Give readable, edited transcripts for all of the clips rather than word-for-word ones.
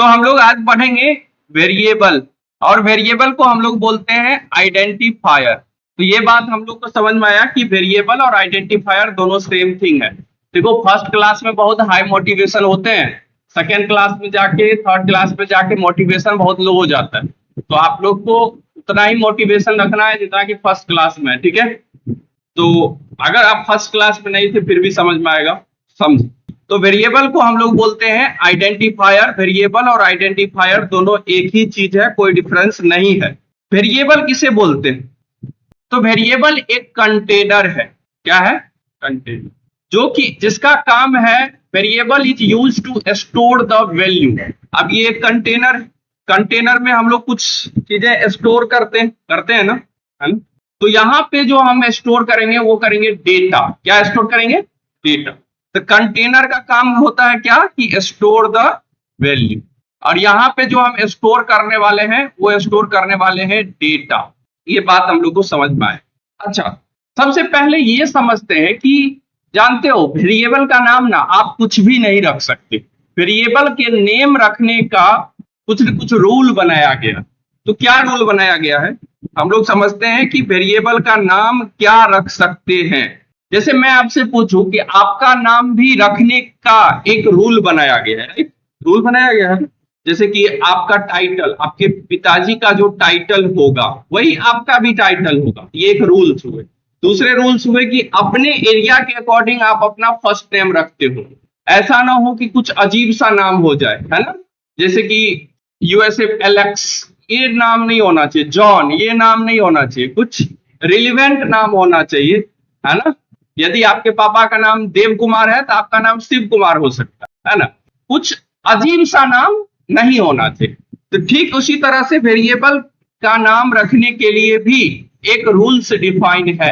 तो हम लोग आज पढ़ेंगे वेरिएबल, और वेरिएबल को हम लोग बोलते हैं आइडेंटिफायर। तो ये बात हम लोग को समझ में आया कि वेरिएबल और आइडेंटिफायर दोनों सेम थिंग है। देखो फर्स्ट क्लास में बहुत हाई मोटिवेशन होते हैं, सेकेंड क्लास में जाके थर्ड क्लास में जाके मोटिवेशन बहुत लो हो जाता है। तो आप लोग को उतना ही मोटिवेशन रखना है जितना कि फर्स्ट क्लास में, ठीक है। तो अगर आप फर्स्ट क्लास में नहीं थे फिर भी समझ में आएगा, समझ। तो वेरिएबल को हम लोग बोलते हैं आइडेंटिफायर। वेरिएबल और आइडेंटिफायर दोनों एक ही चीज है, कोई डिफरेंस नहीं है। वेरिएबल किसे बोलते हैं? तो वेरिएबल एक कंटेनर है। क्या है? कंटेनर, जो कि जिसका काम है, variable is use to store the value. अब ये एक कंटेनर, कंटेनर में हम लोग कुछ चीजें स्टोर करते हैं ना, है ना। तो यहाँ पे जो हम स्टोर करेंगे वो करेंगे डेटा। क्या स्टोर करेंगे? डेटा। तो कंटेनर का काम होता है क्या कि स्टोर द वैल्यू, और यहाँ पे जो हम स्टोर करने वाले हैं वो स्टोर करने वाले हैं डेटा। ये बात हम लोग को समझ में आए। अच्छा, सबसे पहले ये समझते हैं कि जानते हो वेरिएबल का नाम ना आप कुछ भी नहीं रख सकते। वेरिएबल के नेम रखने का कुछ न कुछ रूल बनाया गया। तो क्या रूल बनाया गया है? हम लोग समझते हैं कि वेरिएबल का नाम क्या रख सकते हैं। जैसे मैं आपसे पूछूं कि आपका नाम भी रखने का एक रूल बनाया गया है, एक रूल बनाया गया है। जैसे कि आपका टाइटल, आपके पिताजी का जो टाइटल होगा वही आपका भी टाइटल होगा, ये एक रूल्स हुए। दूसरे रूल्स हुए कि अपने एरिया के अकॉर्डिंग आप अपना फर्स्ट नेम रखते हो। ऐसा ना हो कि कुछ अजीब सा नाम हो जाए, है ना। जैसे कि यूएसए एलेक्स, ये नाम नहीं होना चाहिए। जॉन, ये नाम नहीं होना चाहिए। कुछ रिलेवेंट नाम होना चाहिए, है ना। यदि आपके पापा का नाम देव कुमार है तो आपका नाम शिव कुमार हो सकता है ना। कुछ अजीब सा नाम नहीं होना चाहिए। तो ठीक उसी तरह से वेरिएबल का नाम रखने के लिए भी एक रूल्स डिफाइन है।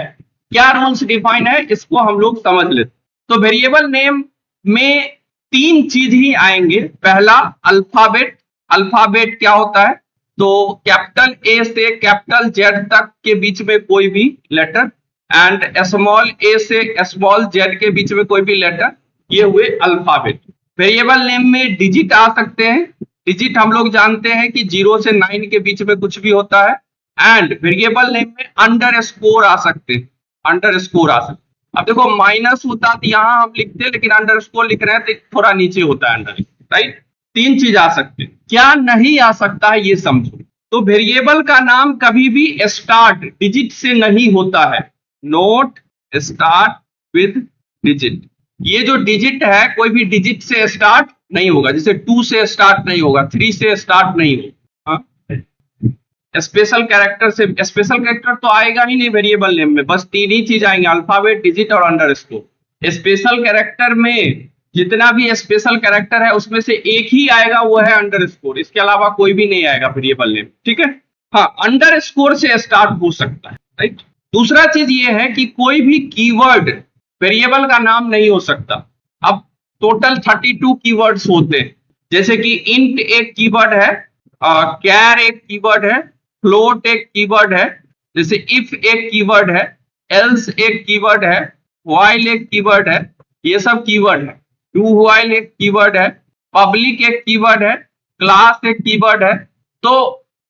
क्या रूल्स डिफाइन है इसको हम लोग समझ लेते। तो वेरिएबल नेम में तीन चीज ही आएंगे। पहला अल्फाबेट। अल्फाबेट क्या होता है? तो कैपिटल ए से कैपिटल जेड तक के बीच में कोई भी लेटर, एंड स्मॉल ए से स्मॉल जेड के बीच में कोई भी लेटर, ये हुए अल्फाबेट। वेरिएबल नेम में डिजिट आ सकते हैं। डिजिट हम लोग जानते हैं कि 0 से 9 के बीच में कुछ भी होता है। एंड वेरिएबल नेम में अंडर स्कोर आ सकते हैं, अंडर स्कोर आ सकते हैं। अब देखो माइनस होता तो यहां हम लिखते हैं, लेकिन अंडर स्कोर लिख रहे हैं तो थोड़ा नीचे होता है अंडर, राइट। तीन चीज आ सकते हैं। क्या नहीं आ सकता है ये समझो। तो वेरिएबल का नाम कभी भी स्टार्ट डिजिट से नहीं होता है। Note start with digit. ये जो डिजिट है कोई भी डिजिट से स्टार्ट नहीं होगा। जैसे 2 से स्टार्ट नहीं होगा, 3 से स्टार्ट नहीं होगा। स्पेशल कैरेक्टर से, स्पेशल कैरेक्टर तो आएगा ही नहीं वेरिएबल नेम में। बस तीन ही चीज आएंगे, अल्फाबेट, डिजिट और अंडरस्कोर। स्पेशल कैरेक्टर में जितना भी स्पेशल कैरेक्टर है उसमें से एक ही आएगा, वो है अंडरस्कोर। इसके अलावा कोई भी नहीं आएगा वेरिएबल नेम, ठीक है। हाँ, अंडरस्कोर से स्टार्ट हो सकता है, राइट। दूसरा चीज ये है कि कोई भी कीवर्ड वेरिएबल का नाम नहीं हो सकता। अब टोटल 32 कीवर्ड्स होते हैं। जैसे कि इंट एक कीवर्ड है, कैर एक कीवर्ड है, फ्लोट एक कीवर्ड है, जैसे इफ एक कीवर्ड है, एल्स एक कीवर्ड है, व्हाइल एक कीवर्ड है, ये सब कीवर्ड है। डू व्हाइल एक कीवर्ड है, पब्लिक एक कीवर्ड है, क्लास एक कीवर्ड है। तो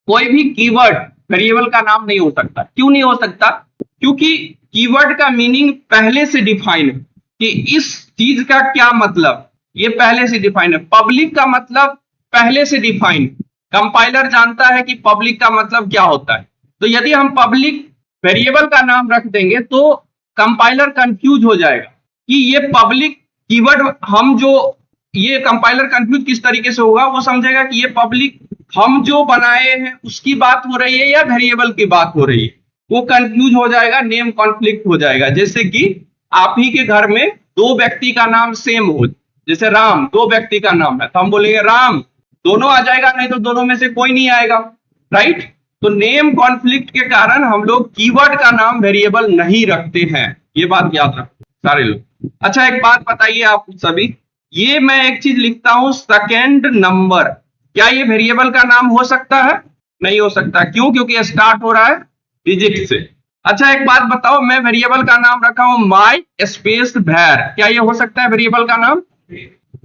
कोई भी कीवर्ड वेरिएबल का नाम नहीं हो सकता। क्यों नहीं हो सकता? क्योंकि कीवर्ड का मीनिंग पहले से डिफाइन है कि इस चीज का क्या मतलब, ये पहले से डिफाइन है। पब्लिक का मतलब पहले से डिफाइन, कंपाइलर जानता है कि पब्लिक का मतलब क्या होता है। तो यदि हम पब्लिक वेरिएबल का नाम रख देंगे तो कंपाइलर कंफ्यूज हो जाएगा कि ये पब्लिक कीवर्ड हम जो, ये कंपाइलर कंफ्यूज किस तरीके से होगा, वो समझेगा कि ये पब्लिक हम जो बनाए हैं उसकी बात हो रही है या वेरिएबल की बात हो रही है। वो कंफ्यूज हो जाएगा, नेम कॉन्फ्लिक्ट हो जाएगा। जैसे कि आप ही के घर में दो व्यक्ति का नाम सेम हो, जैसे राम, दो व्यक्ति का नाम है तो हम बोलेंगे राम, दोनों आ जाएगा, नहीं तो दोनों में से कोई नहीं आएगा, राइट। तो नेम कॉन्फ्लिक्ट के कारण हम लोग कीवर्ड का नाम वेरिएबल नहीं रखते हैं। ये बात याद रखो सारे लोग। अच्छा, एक बात बताइए आप सभी, ये मैं एक चीज लिखता हूं सेकेंड नंबर, क्या ये वेरिएबल का नाम हो सकता है? नहीं हो सकता। क्यों? क्योंकि स्टार्ट हो रहा है डिजिट से। अच्छा, एक बात बताओ, मैं वेरिएबल का नाम रखा हूं माई स्पेस भैर, क्या ये हो सकता है वेरिएबल का नाम?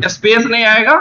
स्पेस नहीं आएगा,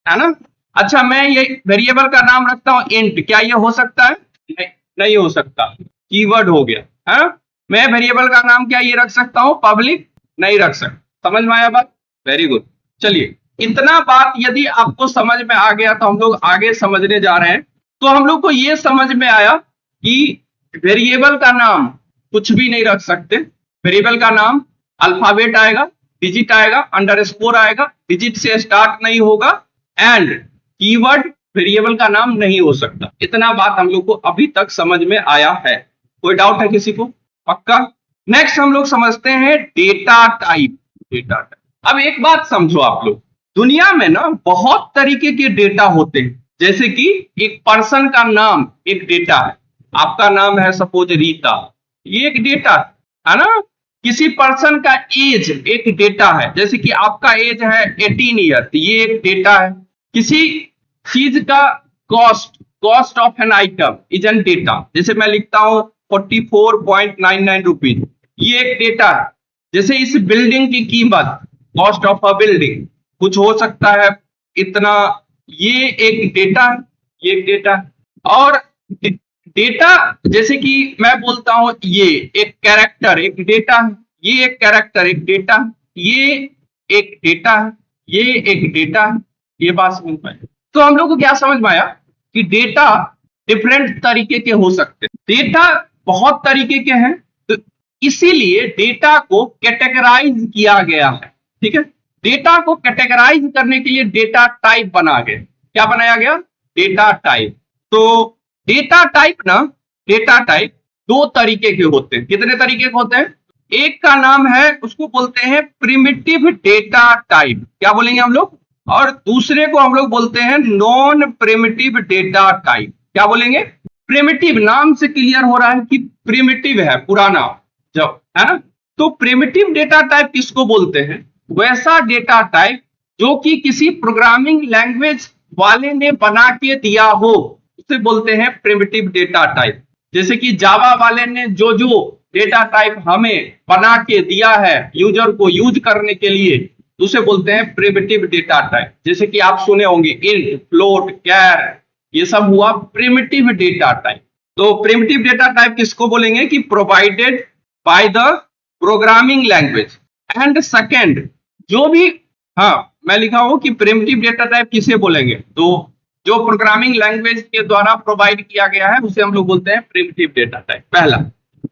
है ना। अच्छा, मैं ये वेरिएबल का नाम रखता हूं इंट, क्या ये हो सकता है? नहीं, नहीं हो सकता, कीवर्ड हो गया है। मैं वेरिएबल का नाम क्या ये रख सकता हूं? पब्लिक नहीं रख सकता। समझ में आया बात? Very good. चलिए, इतना बात यदि आपको समझ में आ गया तो हम लोग आगे समझने जा रहे हैं। तो हम लोग को ये समझ में आया कि वेरिएबल का नाम कुछ भी नहीं रख सकते। वेरिएबल का नाम अल्फाबेट आएगा, डिजिट आएगा, अंडरस्कोर आएगा, डिजिट से स्टार्ट नहीं होगा, एंड कीवर्ड वेरिएबल का नाम नहीं हो सकता। इतना बात हम लोग को अभी तक समझ में आया है। कोई डाउट है किसी को? पक्का? नेक्स्ट हम लोग समझते हैं डेटा टाइप। डेटा टाइप, अब एक बात समझो आप लोग, दुनिया में ना बहुत तरीके के डेटा होते हैं। जैसे कि एक पर्सन का नाम एक डेटा है। आपका नाम है सपोज रीता, ये एक डेटा है ना। किसी पर्सन का एज एक डेटा है, जैसे कि आपका एज है 18 ईयर, ये एक डेटा है। किसी चीज का cost, cost of an item is an data, जैसे मैं लिखता हूं 44.99 रुपीज, ये एक डेटा है। जैसे इस बिल्डिंग की कीमत, कॉस्ट ऑफ अ बिल्डिंग, कुछ हो सकता है इतना, ये एक डेटा है, ये एक डेटा है। और डेटा जैसे कि मैं बोलता हूं ये एक कैरेक्टर एक डेटा है, ये एक कैरेक्टर एक डेटा है, ये एक डेटा है, ये एक डेटा है। ये बात समझ में आई? तो हम लोग को क्या समझ में आया कि डेटा डिफरेंट तरीके के हो सकते हैं। डेटा बहुत तरीके के हैं, तो इसीलिए डेटा को कैटेगराइज किया गया है। ठीक है, डेटा को कैटेगराइज करने के लिए डेटा टाइप बना गया। क्या बनाया गया? Data type. तो डेटा टाइप ना, डेटा टाइप दो तरीके के होते हैं। कितने तरीके के होते हैं? एक का नाम है, उसको बोलते हैं प्रिमिटिव डेटा टाइप, क्या बोलेंगे हम लोग? और दूसरे को हम लोग बोलते हैं नॉन प्रिमिटिव डेटा टाइप। क्या बोलेंगे? प्रिमिटिव, नाम से क्लियर हो रहा है कि प्रिमिटिव है, पुराना जब, है ना। तो प्रिमिटिव डेटा टाइप किसको बोलते हैं? वैसा डेटा टाइप जो कि किसी प्रोग्रामिंग लैंग्वेज वाले ने बना के दिया हो, उसे बोलते हैं प्रिमिटिव डेटा टाइप। जैसे कि जावा वाले ने जो जो डेटा टाइप हमें बना के दिया है यूजर को यूज करने के लिए, तो उसे बोलते हैं प्रिमिटिव डेटा टाइप। जैसे कि आप सुने होंगे इंट, फ्लोट, कैर, ये सब हुआ प्रिमिटिव डेटा टाइप। तो प्रिमिटिव डेटा टाइप किसको बोलेंगे? कि provided by the programming language. And second, जो भी, हाँ मैं लिखा हूं कि प्रिमिटिव डेटा टाइप किसे बोलेंगे? तो जो प्रोग्रामिंग लैंग्वेज के द्वारा प्रोवाइड किया गया है उसे हम लोग बोलते हैं प्रिमिटिव डेटा टाइप, पहला।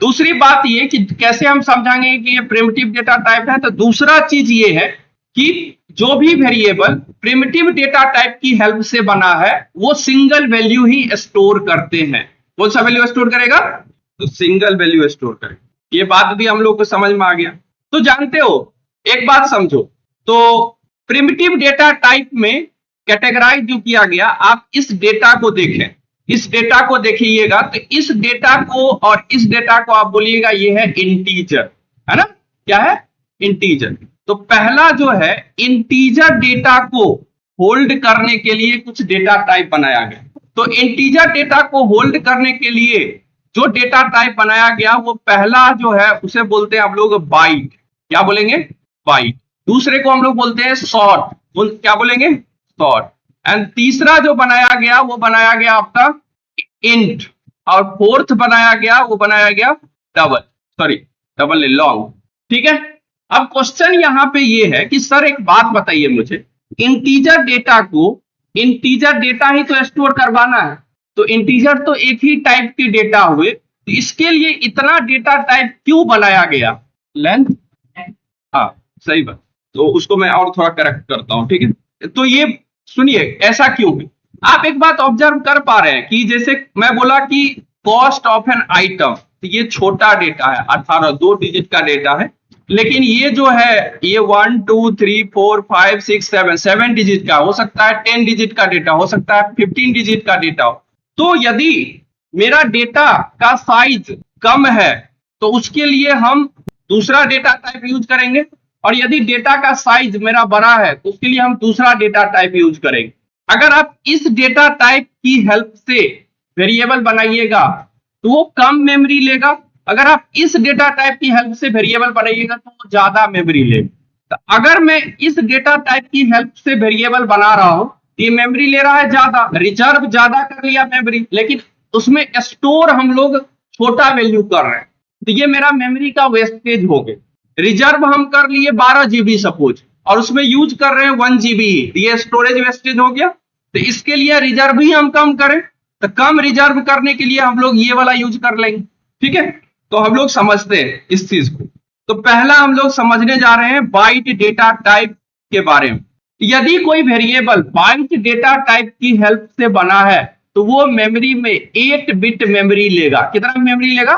दूसरी बात ये कि कैसे हम समझाएंगे कि ये प्रिमिटिव डेटा टाइप है, तो दूसरा चीज ये है कि जो भी वेरिएबल प्रिमिटिव डेटा टाइप की हेल्प से बना है वो सिंगल वैल्यू ही स्टोर करते हैं। कौन सा वैल्यू स्टोर करेगा? तो सिंगल वैल्यू स्टोर करेगा। ये बात भी हम लोग को समझ में आ गया। तो जानते हो, एक बात समझो, तो प्रिमिटिव डेटा टाइप में कैटेगराइज जो किया गया, आप इस डेटा को देखें, इस डेटा को देखिएगा, तो इस डेटा को और इस डेटा को आप बोलिएगा ये है इंटीजर, है ना। क्या है? इंटीजर। तो पहला जो है इंटीजर डेटा को होल्ड करने के लिए कुछ डेटा टाइप बनाया गया। तो इंटीजर डेटा को होल्ड करने के लिए जो डेटा टाइप बनाया गया, वो पहला जो है उसे बोलते हैं हम लोग बाइट। क्या बोलेंगे? बाइट। दूसरे को हम लोग बोलते हैं शॉर्ट। क्या बोलेंगे? शॉर्ट। एंड तीसरा जो बनाया गया वो बनाया गया आपका इंट, और फोर्थ बनाया गया वो बनाया गया डबल, सॉरी डबल नहीं, लॉन्ग। ठीक है। अब क्वेश्चन यहां पे ये है कि सर एक बात बताइए मुझे, इंटीजर डेटा को, इंटीजर डेटा ही तो स्टोर करवाना है, तो इंटीजर तो एक ही टाइप के डेटा हुए, तो इसके लिए इतना डेटा टाइप क्यों बनाया गया? लेंथ, हाँ सही बात। तो उसको मैं और थोड़ा करेक्ट करता हूं, ठीक है। तो ये सुनिए, ऐसा क्यों है? आप एक बात ऑब्जर्व कर पा रहे हैं कि जैसे मैं बोला कि कॉस्ट ऑफ एन आइटम, तो ये छोटा डेटा है, 18 2 डिजिट का डेटा है। लेकिन ये जो है ये 1 2 3 4 5 6 7 डिजिट का हो सकता है, 10 डिजिट का डेटा हो सकता है, 15 डिजिट का डेटा हो। तो यदि मेरा डेटा का साइज कम है तो उसके लिए हम दूसरा डेटा टाइप यूज करेंगे, और यदि डेटा का साइज मेरा बड़ा है तो उसके लिए हम दूसरा डेटा टाइप यूज करेंगे। अगर आप इस डेटा टाइप की हेल्प से वेरिएबल बनाइएगा तो वो कम मेमोरी लेगा, अगर आप इस डेटा टाइप की हेल्प से वेरिएबल बनाइएगा तो वो ज्यादा मेमोरी लेगा। तो अगर मैं इस डेटा टाइप की हेल्प से वेरिएबल बना रहा हूं ये मेमोरी ले रहा है ज्यादा, रिजर्व ज्यादा कर लिया मेमोरी, लेकिन उसमें स्टोर हम लोग छोटा वैल्यू कर रहे हैं, तो ये मेरा मेमोरी का वेस्टेज हो गया। रिजर्व हम कर लिए 12 GB सपोज, और उसमें यूज कर रहे हैं 1 GB ही, तो ये स्टोरेज वेस्टेज हो गया। तो इसके लिए रिजर्व ही हम कम करें, तो कम रिजर्व करने के लिए हम लोग ये वाला यूज कर लेंगे। ठीक है, तो हम लोग समझते हैं इस चीज को। तो पहला हम लोग समझने जा रहे हैं बाइट डेटा टाइप के बारे में। यदि कोई वेरिएबल बाइट डेटा टाइप की हेल्प से बना है तो वो मेमोरी में 8 बिट मेमोरी लेगा। कितना मेमोरी लेगा?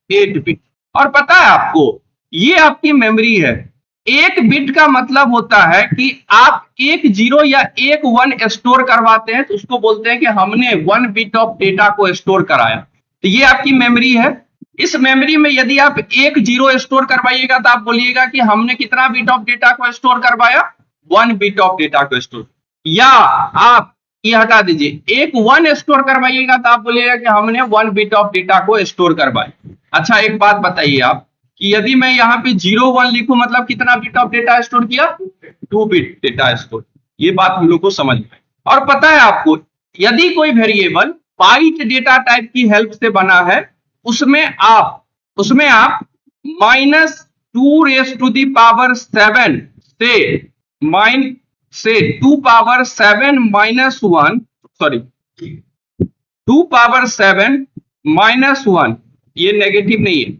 8 बिट। और पता है आपको, ये आपकी मेमोरी है। 1 बिट का मतलब होता है कि आप 1 0 या 1 1 स्टोर करवाते हैं, तो उसको बोलते हैं कि हमने 1 बिट ऑफ डेटा को स्टोर कराया। तो ये आपकी मेमोरी है। इस मेमोरी में यदि आप 1 0 स्टोर करवाइएगा तो आप बोलिएगा कि हमने कितना बिट ऑफ डेटा को स्टोर करवाया? 1 बिट ऑफ डेटा को स्टोर। या आप ये हटा दीजिए, 1 1 स्टोर करवाइएगा तो आप बोलिएगा कि हमने 1 बिट ऑफ डेटा को स्टोर करवाया। अच्छा, एक बात बताइए आप कि यदि मैं यहाँ पे 0 1 लिखूं, मतलब कितना बिट ऑफ डेटा स्टोर किया? 2 बिट डेटा स्टोर। ये बात हम लोग को समझ में। और पता है आपको, यदि कोई वेरिएबल बाइट डेटा टाइप की हेल्प से बना है, उसमें आप -2⁻7 से 2⁻7 -1, सॉरी 2⁻7 -1, ये नेगेटिव नहीं है,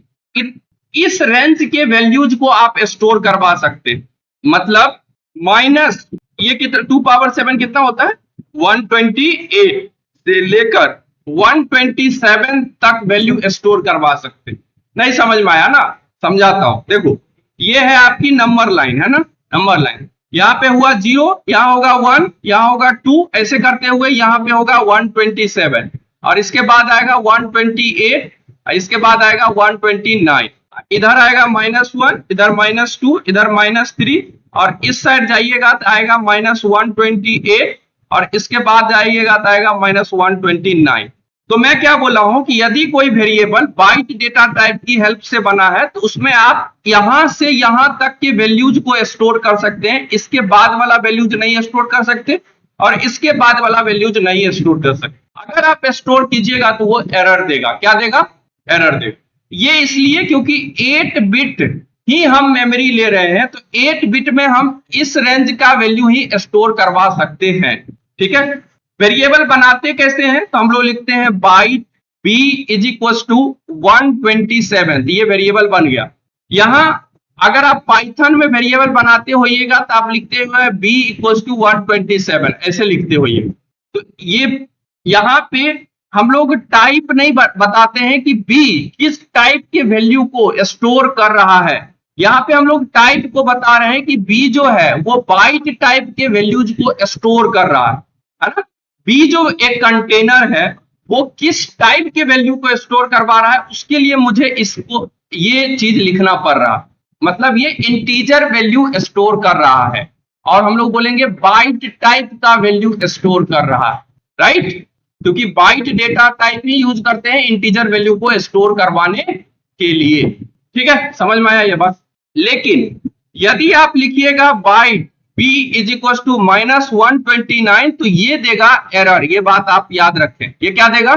इस रेंज के वैल्यूज को आप स्टोर करवा सकते हैं। मतलब माइनस ये कितना, 2⁻7 कितना होता है? 128 से लेकर 127 तक वैल्यू स्टोर करवा सकते हैं। नहीं समझ में आया ना? समझाता हूं। देखो, ये है आपकी नंबर लाइन, है ना? नंबर लाइन, यहाँ पे हुआ 0, यहाँ होगा 1, यहाँ होगा 2, ऐसे करते हुए यहाँ पे होगा 127, और इसके बाद आएगा 128, इसके बाद आएगा 129, इधर आएगा -1, इधर -2, इधर -3, और इस साइड जाइएगा तो आएगा -128, और इसके बाद जाइएगा तो आएगा -129। तो मैं क्या बोला हूं कि यदि कोई वेरिएबल बाइट डेटा टाइप की हेल्प से बना है तो उसमें आप यहां से यहां तक के वैल्यूज को स्टोर कर सकते हैं, इसके बाद वाला वैल्यूज नहीं स्टोर कर सकते, और इसके बाद वाला वैल्यूज नहीं स्टोर कर सकते। अगर आप स्टोर कीजिएगा तो वो एरर देगा। क्या देगा? एरर देगा। ये इसलिए क्योंकि 8 बिट ही हम मेमोरी ले रहे हैं, तो 8 बिट में हम इस रेंज का वैल्यू ही स्टोर करवा सकते हैं। ठीक है, वेरिएबल बनाते कैसे हैं? तो हम लोग लिखते हैं बाइट b = 127, ये वेरिएबल बन गया। यहां अगर आप पाइथन में वेरिएबल बनाते होइएगा तो आप लिखते हुए b = 127, ऐसे लिखते होइएगा। तो ये यहां पे हम लोग टाइप नहीं बताते हैं कि b किस टाइप के वैल्यू को स्टोर कर रहा है। यहाँ पे हम लोग टाइप को बता रहे हैं कि b जो है वो बाइट टाइप के वैल्यूज को स्टोर कर रहा है ना? b जो एक कंटेनर है वो किस टाइप के वैल्यू को स्टोर करवा रहा है, उसके लिए मुझे इसको ये चीज लिखना पड़ रहा है। मतलब ये इंटीजर वैल्यू स्टोर कर रहा है, और हम लोग बोलेंगे बाइट टाइप का वैल्यू स्टोर कर रहा है, राइट? क्योंकि बाइट डेटा टाइप ही यूज करते हैं इंटीजर वैल्यू को स्टोर करवाने के लिए। ठीक है, समझ में आया ये बात? लेकिन यदि आप लिखिएगा बाइट b = -129, तो ये देगा एरर। ये बात आप याद रखें, ये क्या देगा?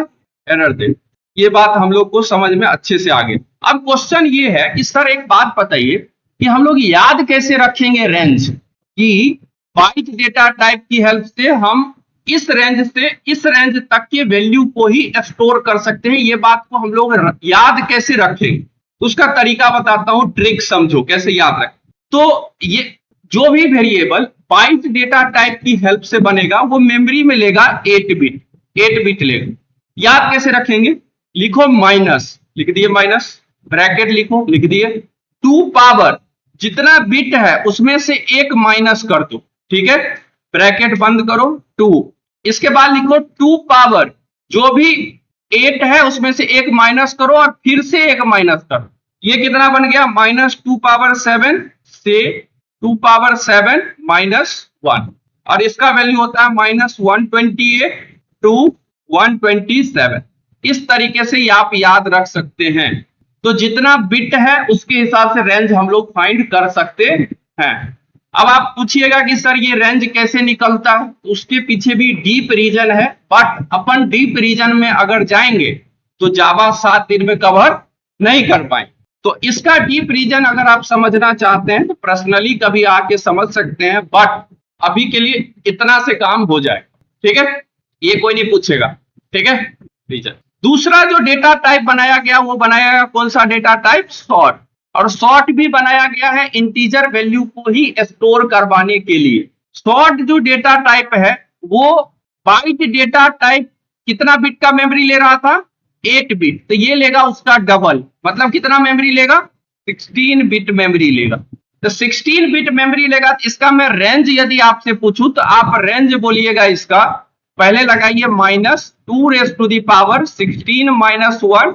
एरर देगा। ये बात हम लोग को समझ में अच्छे से आ गई। अब क्वेश्चन ये है कि सर एक बात बताइए कि हम लोग याद कैसे रखेंगे रेंज, कि बाइट डेटा टाइप की हेल्प से हम इस रेंज से इस रेंज तक के वैल्यू को ही स्टोर कर सकते हैं। ये बात को हम लोग याद कैसे रखेंगे, उसका तरीका बताता हूं, ट्रिक समझो कैसे याद रखें। तो ये जो भी वेरिएबल बाइट डेटा टाइप की हेल्प से बनेगा वो मेमोरी में लेगा 8 बिट लेगा। याद कैसे रखेंगे? लिखो माइनस, लिख दिए माइनस, ब्रैकेट लिखो, लिख दिए, 2 पावर जितना बिट है उसमें से एक माइनस कर दो। ठीक है, ब्रैकेट बंद करो, 2, इसके बाद लिखो 2 पावर जो भी 8 है उसमें से एक माइनस करो और फिर से एक माइनस करो। ये कितना बन गया? -2⁻7 से 2⁻7 -1, और इसका वैल्यू होता है -128 to 127। इस तरीके से आप याद रख सकते हैं। तो जितना बिट है उसके हिसाब से रेंज हम लोग फाइंड कर सकते हैं। अब आप पूछिएगा कि सर ये रेंज कैसे निकलता है, तो उसके पीछे भी डीप रीजन है, बट अपन डीप रीजन में अगर जाएंगे तो जावा 7 दिन में कवर नहीं कर पाएंगे। तो इसका डीप रीजन अगर आप समझना चाहते हैं तो पर्सनली कभी आके समझ सकते हैं, बट अभी के लिए इतना से काम हो जाए, ठीक है, ये कोई नहीं पूछेगा, ठीक है। रीजन दूसरा जो डेटा टाइप बनाया गया वो बनाया गया कौन सा डेटा टाइप, सॉर्ट। और सॉर्ट भी बनाया गया है इंटीजर वैल्यू को ही स्टोर करवाने के लिए। सॉर्ट जो डेटा टाइप है वो बाइट डेटा टाइप कितना बिट का मेमोरी ले रहा था, 8 बिट, तो ये लेगा उसका डबल, मतलब कितना मेमोरी लेगा, 16 बिट मेमोरी लेगा। तो 16 बिट मेमोरी लेगा, तो इसका मैं रेंज यदि आपसे पूछूं तो आप रेंज बोलिएगा इसका, पहले लगाइए -2⁻16 - 1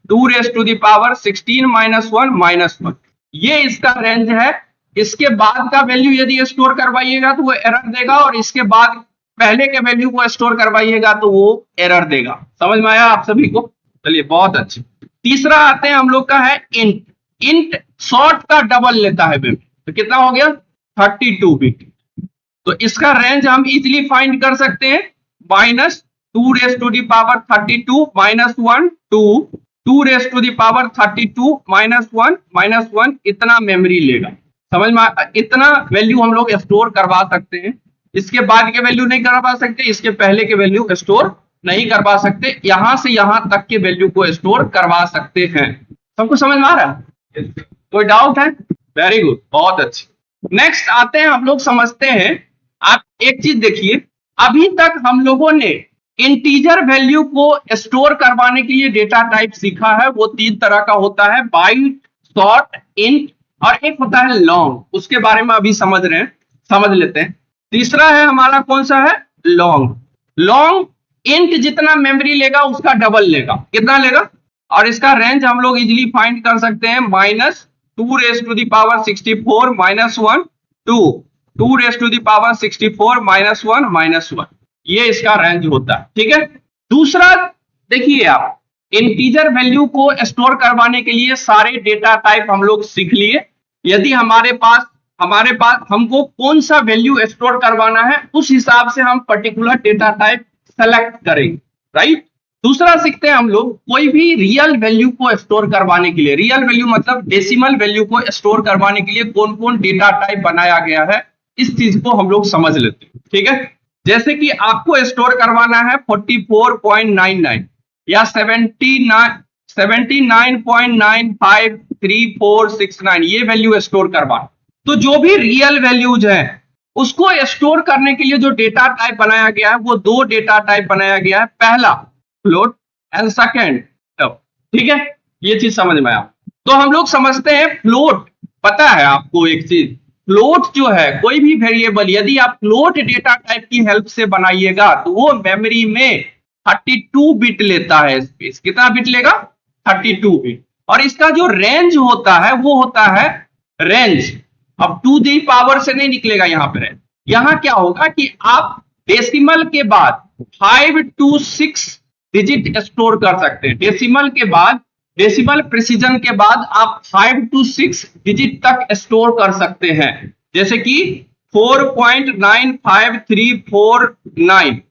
2⁻16 - 1 ये इसका रेंज है। इसके बाद का वैल्यू यदि स्टोर करवाइएगा तो वो एरर देगा, और इसके बाद पहले के वैल्यू को स्टोर करवाइएगा तो वो एरर देगा। समझ में आया आप सभी को? चलिए बहुत अच्छे। तीसरा आते हैं हम लोग का है इंट। इंट शॉर्ट का डबल लेता है मेमोरी, तो कितना हो गया, 32 बिट। तो इसका रेंज हम इजीली फाइंड कर सकते हैं, -2⁻32 - 1 2⁻32 - 1 इतना मेमोरी लेगा। समझ में, इतना वैल्यू हम लोग स्टोर करवा सकते हैं। इसके बाद के वैल्यू नहीं करवा सकते, इसके पहले के वैल्यू स्टोर नहीं करवा सकते, यहां से यहां तक के वैल्यू को स्टोर करवा सकते हैं। सबको समझ में आ रहा है? कोई डाउट है? वेरी गुड, बहुत अच्छी। नेक्स्ट आते हैं हम लोग समझते हैं। आप एक चीज देखिए, अभी तक हम लोगों ने इंटीजर वैल्यू को स्टोर करवाने के लिए डेटा टाइप सीखा है, वो 3 तरह का होता है, बाइट, शॉर्ट, इंट, और एक होता है लॉन्ग। उसके बारे में अभी समझ रहे हैं, समझ लेते हैं। तीसरा है हमारा कौन सा है, लॉन्ग। लॉन्ग इंट जितना मेमोरी लेगा उसका डबल लेगा, कितना लेगा, और इसका रेंज हम लोग इजीली फाइंड कर सकते हैं, -2⁻64 - 1 2⁻64 - 1 ये इसका रेंज होता है, ठीक है। दूसरा देखिए, आप इंटीजर वैल्यू को स्टोर करवाने के लिए सारे डेटा टाइप हम लोग सीख लिए। यदि हमारे पास हमको कौन सा वैल्यू स्टोर करवाना है, उस हिसाब से हम पर्टिकुलर डेटा टाइप सेलेक्ट करेंगे, राइट। दूसरा सीखते हैं हम लोग, कोई भी रियल वैल्यू को स्टोर करवाने के लिए, रियल वैल्यू मतलब डेसिमल वैल्यू को स्टोर करवाने के लिए कौन कौन डेटा टाइप बनाया गया है, इस चीज को हम लोग समझ लेते हैं, ठीक है। जैसे कि आपको स्टोर करवाना है 44.99 या 79.953469 ये वैल्यू स्टोर करवाना, तो जो भी रियल वैल्यूज हैं उसको स्टोर करने के लिए जो डेटा टाइप बनाया गया है वो 2 डेटा टाइप बनाया गया है, पहला फ्लोट एंड सेकेंड टर्म, ठीक है। ये चीज समझ में आया। तो हम लोग समझते हैं फ्लोट, पता है आपको एक चीज, फ्लोट जो है कोई भी वेरिएबल यदि आप फ्लोट डेटा टाइप की हेल्प से बनाइएगा तो वो मेमोरी में 32 बिट लेता है स्पेस। कितना बिट लेगा, 32 बिट। और इसका जो रेंज होता है वो होता है रेंज, अब टू दी पावर से नहीं निकलेगा यहाँ पे रेंज। यहां क्या होगा कि आप डेसिमल के बाद 5 to 6 डिजिट स्टोर कर सकते हैं। डेसिमल के बाद, डेसिमल प्रिसीजन के बाद आप 5 to 6 डिजिट तक स्टोर कर सकते हैं, जैसे कि 4.95349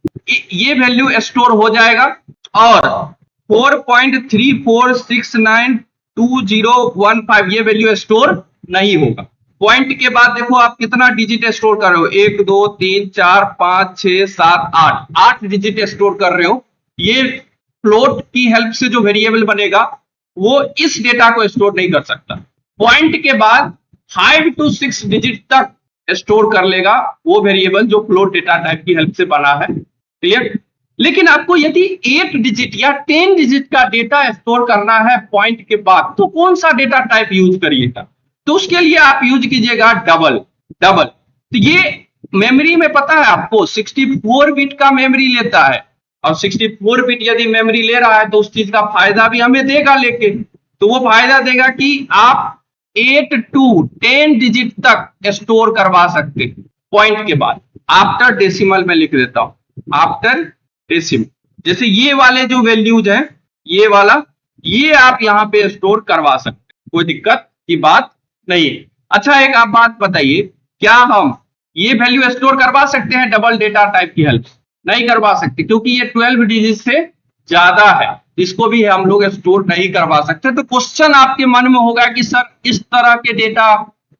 ये वैल्यू स्टोर हो जाएगा, और 4.34692015 ये वैल्यू स्टोर नहीं होगा। पॉइंट के बाद देखो आप कितना डिजिट स्टोर कर रहे हो, 1 2 3 4 5 6 7 8 डिजिट स्टोर कर रहे हो। ये फ्लोट की हेल्प से जो वेरिएबल बनेगा वो इस डेटा को स्टोर नहीं कर सकता। पॉइंट के बाद 5 to 6 डिजिट तक स्टोर कर लेगा वो वेरिएबल जो फ्लोट डेटा टाइप की हेल्प से बना है, क्लियर। लेकिन आपको यदि 8 डिजिट या 10 डिजिट का डेटा स्टोर करना है पॉइंट के बाद, तो कौन सा डेटा टाइप यूज करिएगा, तो उसके लिए आप यूज कीजिएगा डबल। तो ये मेमोरी में पता है आपको 64 बिट का मेमोरी लेता है, और 64 बिट यदि मेमोरी ले रहा है तो उस चीज का फायदा भी हमें देगा लेके, तो वो फायदा देगा कि आप 8 to 10 डिजिट तक स्टोर करवा सकते हैं पॉइंट के बाद। आफ्टर डेसिमल में लिख देता हूं, आफ्टर डेसिमल, जैसे ये वाले जो वैल्यूज हैं, ये वाला, ये आप यहां पे स्टोर करवा सकते हैं, कोई दिक्कत की बात नहीं। अच्छा एक आप बात बताइए, क्या हम ये वैल्यू स्टोर करवा सकते हैं डबल डेटा टाइप की हेल्प? नहीं करवा सकते, क्योंकि ये 12 डिजिट से ज्यादा है, इसको भी हम लोग स्टोर नहीं करवा सकते। तो क्वेश्चन आपके मन में होगा कि सर इस तरह के डेटा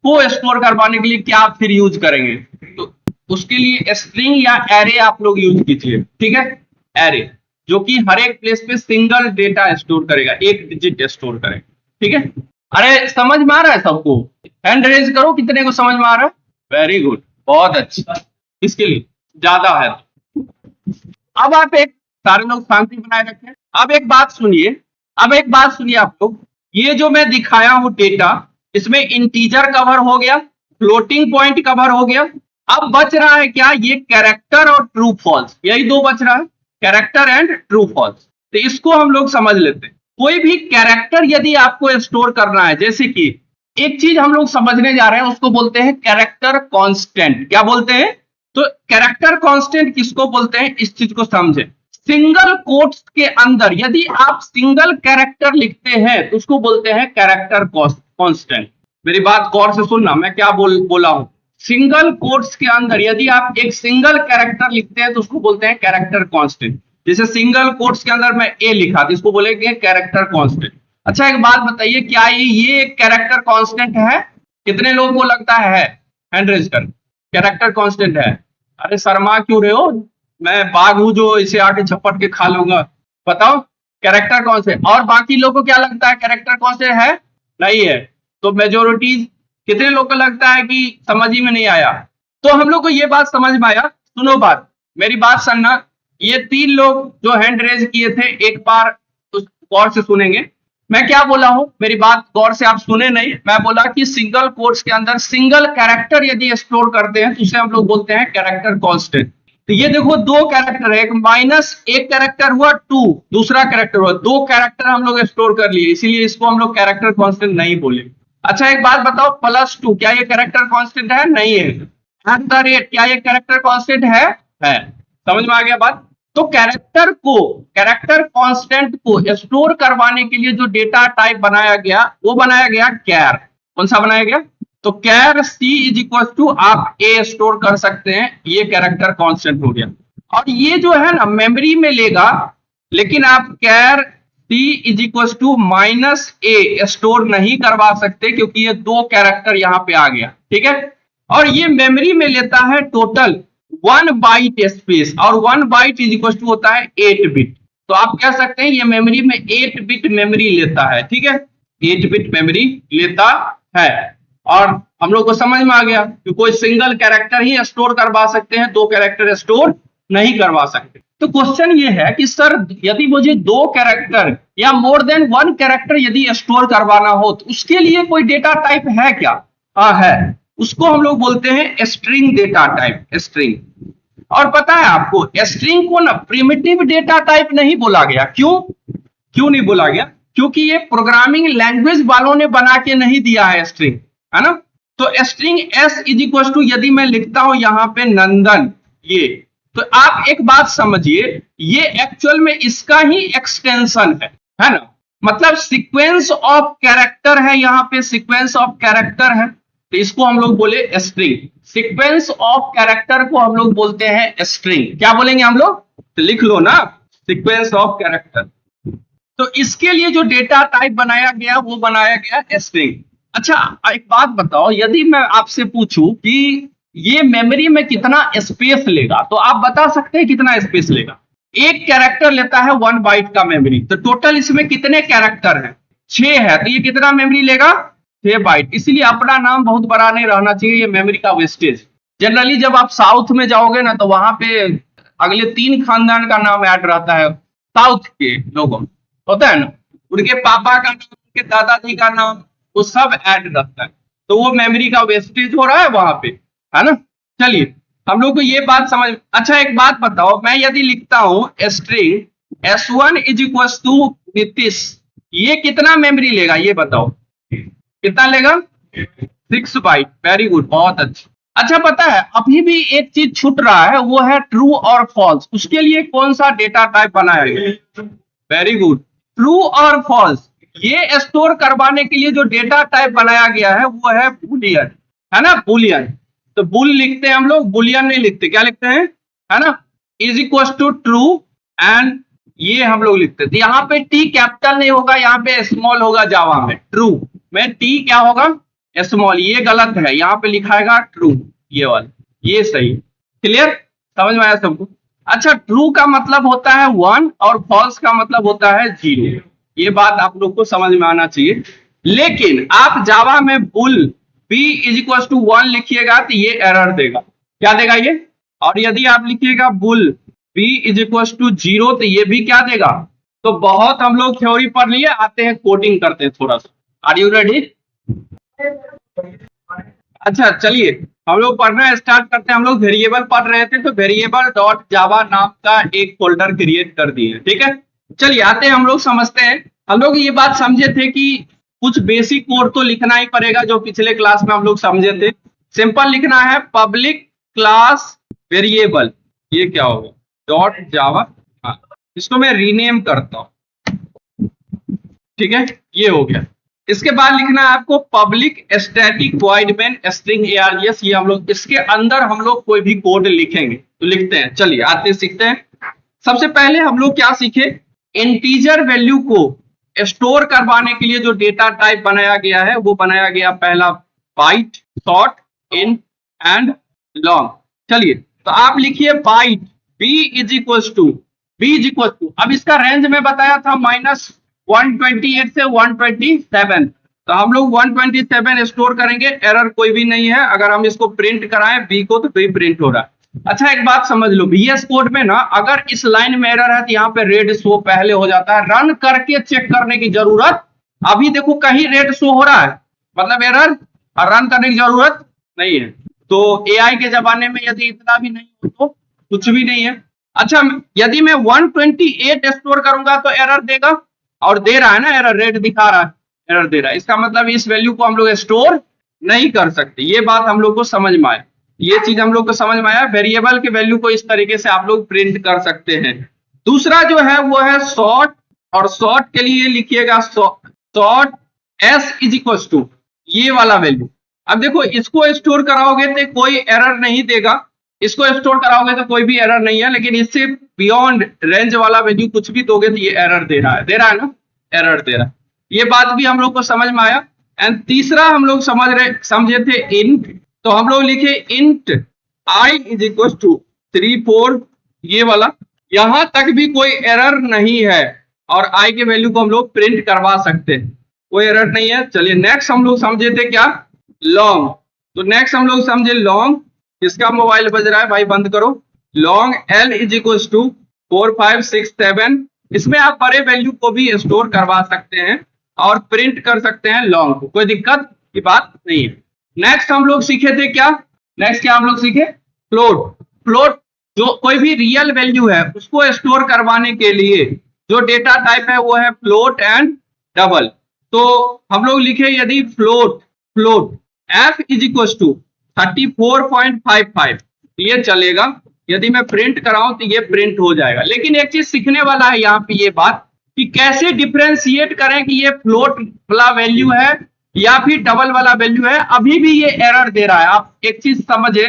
को स्टोर करवाने के लिए क्या फिर यूज करेंगे? तो उसके लिए स्ट्रिंग या एरे आप लोग यूज कीजिए, ठीक है। एरे जो कि हर एक प्लेस पे सिंगल डेटा स्टोर करेगा, एक डिजिट स्टोर करेगा, ठीक है। अरे समझ में आ रहा है सबको? हैंड रेज करो कितने को समझ में आ रहा है। वेरी गुड, बहुत अच्छा, इसके लिए ज्यादा है। अब आप एक, सारे लोग शांति बनाए रखें। अब एक बात सुनिए, आप लोग, ये जो मैं दिखाया हूं डेटा, इसमें इंटीजर कवर हो गया, फ्लोटिंग पॉइंट कवर हो गया। अब बच रहा है क्या? ये कैरेक्टर और ट्रू फॉल्स, यही दो बच रहा है, कैरेक्टर एंड ट्रू फॉल्स। तो इसको हम लोग समझ लेते हैं। कोई भी कैरेक्टर यदि आपको स्टोर करना है, जैसे कि एक चीज हम लोग समझने जा रहे हैं, उसको बोलते हैं कैरेक्टर कांस्टेंट। क्या बोलते हैं? तो कैरेक्टर कांस्टेंट किसको बोलते हैं, इस चीज को समझे। सिंगल कोट्स के अंदर यदि आप सिंगल कैरेक्टर लिखते हैं तो उसको बोलते हैं कैरेक्टर कांस्टेंट। मेरी बात गौर से सुनना, मैं क्या बोला हूं। सिंगल कोट्स के अंदर यदि आप एक सिंगल कैरेक्टर लिखते हैं तो उसको बोलते हैं कैरेक्टर कांस्टेंट। जैसे सिंगल कोट्स के अंदर मैं ए लिखा तो इसको बोलेंगे कैरेक्टर कांस्टेंट। अच्छा एक बात बताइए, क्या ये एक कैरेक्टर कांस्टेंट है? कितने लोगों को लगता है? हैंड रेज कर, कैरेक्टर कांस्टेंट है। अरे शर्मा क्यों रहे हो? मैं बाघ हूं जो इसे आके झपट के खा लूंगा। बताओ कैरेक्टर कौन से? और बाकी लोगों को क्या लगता है कैरेक्टर कौन से है? नहीं है। तो मेजोरिटी कितने लोग को लगता है कि समझ ही में नहीं आया? तो हम लोग को ये बात समझ में आया। सुनो बात, मेरी बात सुनना। ये 3 लोग जो हैंड रेज किए थे, एक बार गौर से सुनेंगे मैं क्या बोला हूं। मेरी बात गौर से आप सुने नहीं। मैं बोला कि सिंगल कोट्स के अंदर सिंगल कैरेक्टर यदि स्टोर करते हैं तो उसे हम लोग बोलते हैं कैरेक्टर कांस्टेंट। तो ये देखो दो कैरेक्टर है, एक माइनस एक कैरेक्टर हुआ 2, दूसरा कैरेक्टर हुआ, 2 कैरेक्टर हम लोग स्टोर कर लिए, इसीलिए इसको हम लोग कैरेक्टर कांस्टेंट नहीं बोले। अच्छा एक बात बताओ, +2 क्या ये कैरेक्टर कांस्टेंट है? नहीं है। एट द रेट क्या ये कैरेक्टर कांस्टेंट है? समझ में आ गया बात? तो कैरेक्टर कांस्टेंट को स्टोर करवाने के लिए जो डेटा टाइप बनाया गया वो बनाया गया कैर। कौन सा बनाया गया? तो कैर सी इज इक्वल टू आप ए स्टोर कर सकते हैं, ये कैरेक्टर कांस्टेंट हो गया। और ये जो है ना मेमोरी में लेगा, लेकिन आप char c is equal to -a store नहीं करवा सकते, क्योंकि ये 2 कैरेक्टर यहां पे आ गया, ठीक है। और ये मेमोरी में लेता है टोटल 1 बाइट स्पेस, और 1 बाइट इज इक्वल टू होता है 8 बिट। तो आप कह सकते हैं ये मेमोरी में 8 बिट मेमोरी लेता है, ठीक है, 8 बिट मेमोरी लेता है। और हम लोग को समझ में आ गया कि कोई सिंगल कैरेक्टर ही स्टोर करवा सकते हैं, 2 कैरेक्टर स्टोर नहीं करवा सकते। तो क्वेश्चन ये है कि सर यदि मुझे 2 कैरेक्टर या मोर देन 1 कैरेक्टर यदि स्टोर करवाना हो तो उसके लिए कोई डेटा टाइप है क्या? हाँ है, उसको हम लोग बोलते हैं स्ट्रिंग डेटा टाइप, स्ट्रिंग। और पता है आपको स्ट्रिंग को ना प्रिमिटिव डेटा टाइप नहीं बोला गया। क्यों नहीं बोला गया? क्योंकि ये प्रोग्रामिंग लैंग्वेज वालों ने बना के नहीं दिया है स्ट्रिंग, है ना। तो string s is equal to यदि मैं लिखता हूं यहां पे नंदन, ये तो आप एक बात समझिए, ये एक्चुअल में इसका ही एक्सटेंशन है ना। मतलब सीक्वेंस ऑफ कैरेक्टर है, यहां पे सीक्वेंस ऑफ कैरेक्टर है, तो इसको हम लोग बोले स्ट्रिंग। सीक्वेंस ऑफ कैरेक्टर को हम लोग बोलते हैं स्ट्रिंग। क्या बोलेंगे हम लोग? तो लिख लो ना, सीक्वेंस ऑफ कैरेक्टर। तो इसके लिए जो डेटा टाइप बनाया गया वो बनाया गया स्ट्रिंग। अच्छा एक बात बताओ, यदि मैं आपसे पूछूं कि ये मेमोरी में कितना स्पेस लेगा, तो आप बता सकते हैं कितना स्पेस लेगा? एक कैरेक्टर लेता है 1 बाइट का मेमोरी, तो टोटल इसमें कितने कैरेक्टर हैं? 6 है, तो ये कितना मेमोरी लेगा? 6 बाइट। इसलिए अपना नाम बहुत बड़ा नहीं रहना चाहिए, ये मेमोरी का वेस्टेज। जनरली जब आप साउथ में जाओगे ना तो वहां पे अगले 3 खानदान का नाम ऐड रहता है, साउथ के लोगों होता है ना, उनके पापा का नाम, उनके दादाजी का नाम, वो सब ऐड रहता है, तो वो मेमोरी का वेस्टेज हो रहा है वहां पे, है ना। चलिए हम लोग को ये बात समझ। अच्छा एक बात बताओ, मैं यदि लिखता हूं string s1 is equal to Nitish, ये कितना मेमोरी लेगा ये बताओ? कितना लेगा? 6 बाइट। वेरी गुड, बहुत अच्छा। अच्छा पता है अभी भी एक चीज छूट रहा है, वो है ट्रू और फॉल्स। उसके लिए कौन सा डेटा टाइप बनाया गया? वेरी गुड, ट्रू और फॉल्स। ये स्टोर करवाने के लिए जो डेटा टाइप बनाया गया है वो है बुलियन, है ना, बुलियन। तो बुल लिखते हैं हम लोग, बुलियन नहीं लिखते, क्या लिखते हैं, है ना, is equal to true, and ये हम लोग लिखते थे। यहाँ पे टी कैपिटल नहीं होगा, यहाँ पे स्मॉल होगा जावा में, ट्रू में टी क्या होगा, स्मॉल, ये गलत है, यहाँ पे लिखाएगा ट्रू, ये वाला, ये सही। क्लियर, समझ में आया सबको। अच्छा, ट्रू का मतलब होता है 1 और फॉल्स का मतलब होता है 0, ये बात आप लोग को समझ में आना चाहिए। लेकिन आप जावा में bool b is equal to 1 लिखिएगा तो ये एरर देगा, क्या देगा ये, और यदि आप लिखिएगा bool b is equal to 0 तो ये भी क्या देगा। तो बहुत हम लोग थ्योरी पढ़ लिए, आते हैं कोडिंग करते हैं थोड़ा सा। Are you ready? अच्छा चलिए हम लोग पढ़ना स्टार्ट करते हैं। हम लोग वेरिएबल पढ़ रहे थे, तो वेरिएबल डॉट जावा नाम का एक फोल्डर क्रिएट कर दिए, ठीक है। चलिए आते हैं हम लोग समझते हैं। हम लोग ये बात समझे थे कि कुछ बेसिक कोड तो लिखना ही पड़ेगा, जो पिछले क्लास में हम लोग समझे थे। सिंपल लिखना है पब्लिक क्लास वेरिएबल, ये क्या होगा, डॉट जावा, हाँ इसको मैं रीनेम करता हूं, ठीक है, ये हो गया। इसके बाद लिखना है आपको public static void main string args, ये हम लोग इसके अंदर हम लोग कोई भी कोड लिखेंगे, तो लिखते हैं। चलिए आते सीखते हैं। सबसे पहले हम लोग क्या सीखे, इंटीजर वैल्यू को स्टोर करवाने के लिए जो डेटा टाइप बनाया गया है वो बनाया गया पहला byte, short, int and long. चलिए तो आप लिखिए byte b is equal to, अब इसका रेंज में बताया था -128 से 127, तो हम लोग 127 स्टोर करेंगे, एरर कोई भी नहीं है। अगर हम इसको प्रिंट कराएं b को तो भी प्रिंट हो रहा है। अच्छा एक बात समझ लो, VS कोड में ना अगर इस लाइन में एरर है तो यहाँ पे रेड शो पहले हो जाता है, रन करके चेक करने की जरूरत, अभी देखो कहीं रेड शो हो रहा है मतलब एरर, और रन करने की जरूरत नहीं है। तो AI के जमाने में यदि इतना भी नहीं हो तो कुछ भी नहीं है। अच्छा यदि मैं 128 स्टोर करूंगा तो एरर देगा, और दे रहा है ना एरर, रेड दिखा रहा है, एरर दे रहा है, इसका मतलब इस वैल्यू को हम लोग स्टोर नहीं कर सकते। ये बात हम लोग को समझ में आया, ये चीज हम लोग को समझ में आया। वेरिएबल के वैल्यू को इस तरीके से आप लोग प्रिंट कर सकते हैं। दूसरा जो है वो है शॉर्ट, और शॉर्ट के लिए लिखिएगा short s is equal to ये वाला वैल्यू। अब देखो इसको स्टोर कराओगे तो कोई एरर नहीं देगा, इसको स्टोर कराओगे तो कोई भी एरर नहीं है, लेकिन इससे बियॉन्ड रेंज वाला वैल्यू कुछ भी दोगे तो ये एरर दे रहा है ना, एरर दे रहा है। ये बात भी हम लोग को समझ में आया। एंड तीसरा हम लोग समझे थे इंट, तो हम लोग लिखे int i is equal to 34, ये वाला, यहां तक भी कोई एरर नहीं है, और i के वैल्यू को हम लोग प्रिंट करवा सकते हैं, कोई एरर नहीं है। चलिए नेक्स्ट हम लोग समझे थे क्या, लॉन्ग, तो नेक्स्ट हम लोग समझे लॉन्ग। किसका मोबाइल बज रहा है भाई, बंद करो। Long l is equal to 4567, इसमें आप बड़े वैल्यू को भी स्टोर करवा सकते हैं और प्रिंट कर सकते हैं लॉन्ग को, कोई दिक्कत की बात नहीं है। नेक्स्ट हम लोग सीखे थे क्या, नेक्स्ट क्या हम लोग सीखे, फ्लोट। फ्लोट जो कोई भी रियल वैल्यू है उसको स्टोर करवाने के लिए जो डेटा टाइप है वो है फ्लोट एंड डबल। तो हम लोग लिखे यदि float f is equal to 34.55, ये चलेगा, यदि मैं प्रिंट कराऊं तो ये प्रिंट हो जाएगा। लेकिन एक चीज सीखने वाला है यहाँ पे ये बात कि कैसे डिफरेंशिएट करें कि ये फ्लोट वाला वैल्यू है या फिर डबल वाला वैल्यू है। अभी भी ये एरर दे रहा है, आप एक चीज समझे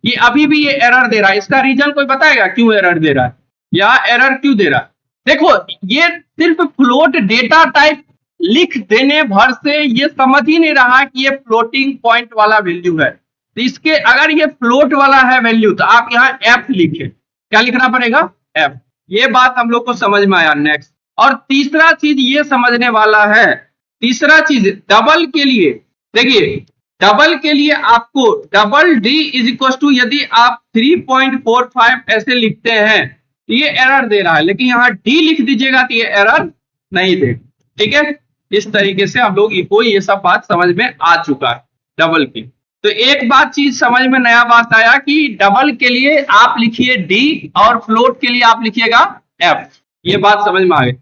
कि अभी भी ये एरर दे रहा है, इसका रीजन कोई बताएगा क्यों एरर दे रहा है या एरर क्यों दे रहा है। देखो ये सिर्फ फ्लोट डेटा टाइप लिख देने भर से ये समझ ही नहीं रहा कि ये फ्लोटिंग पॉइंट वाला वैल्यू है। तो इसके अगर ये फ्लोट वाला है वैल्यू तो आप यहाँ f लिखे, क्या लिखना पड़ेगा, f। ये बात हम लोग को समझ में आया। नेक्स्ट, और तीसरा चीज ये समझने वाला है, तीसरा चीज डबल के लिए, देखिए डबल के लिए आपको double d is equal to, यदि आप 3.45 ऐसे लिखते हैं तो ये एरर दे रहा है, लेकिन यहाँ d लिख दीजिएगा तो ये एरर नहीं देगा, ठीक है। इस तरीके से हम लोग को ये सब बात समझ में आ चुका है डबल की। तो एक बात चीज समझ में नया बात आया कि डबल के लिए आप लिखिए d और फ्लोट के लिए आप लिखिएगा f, ये बात समझ में आ गई।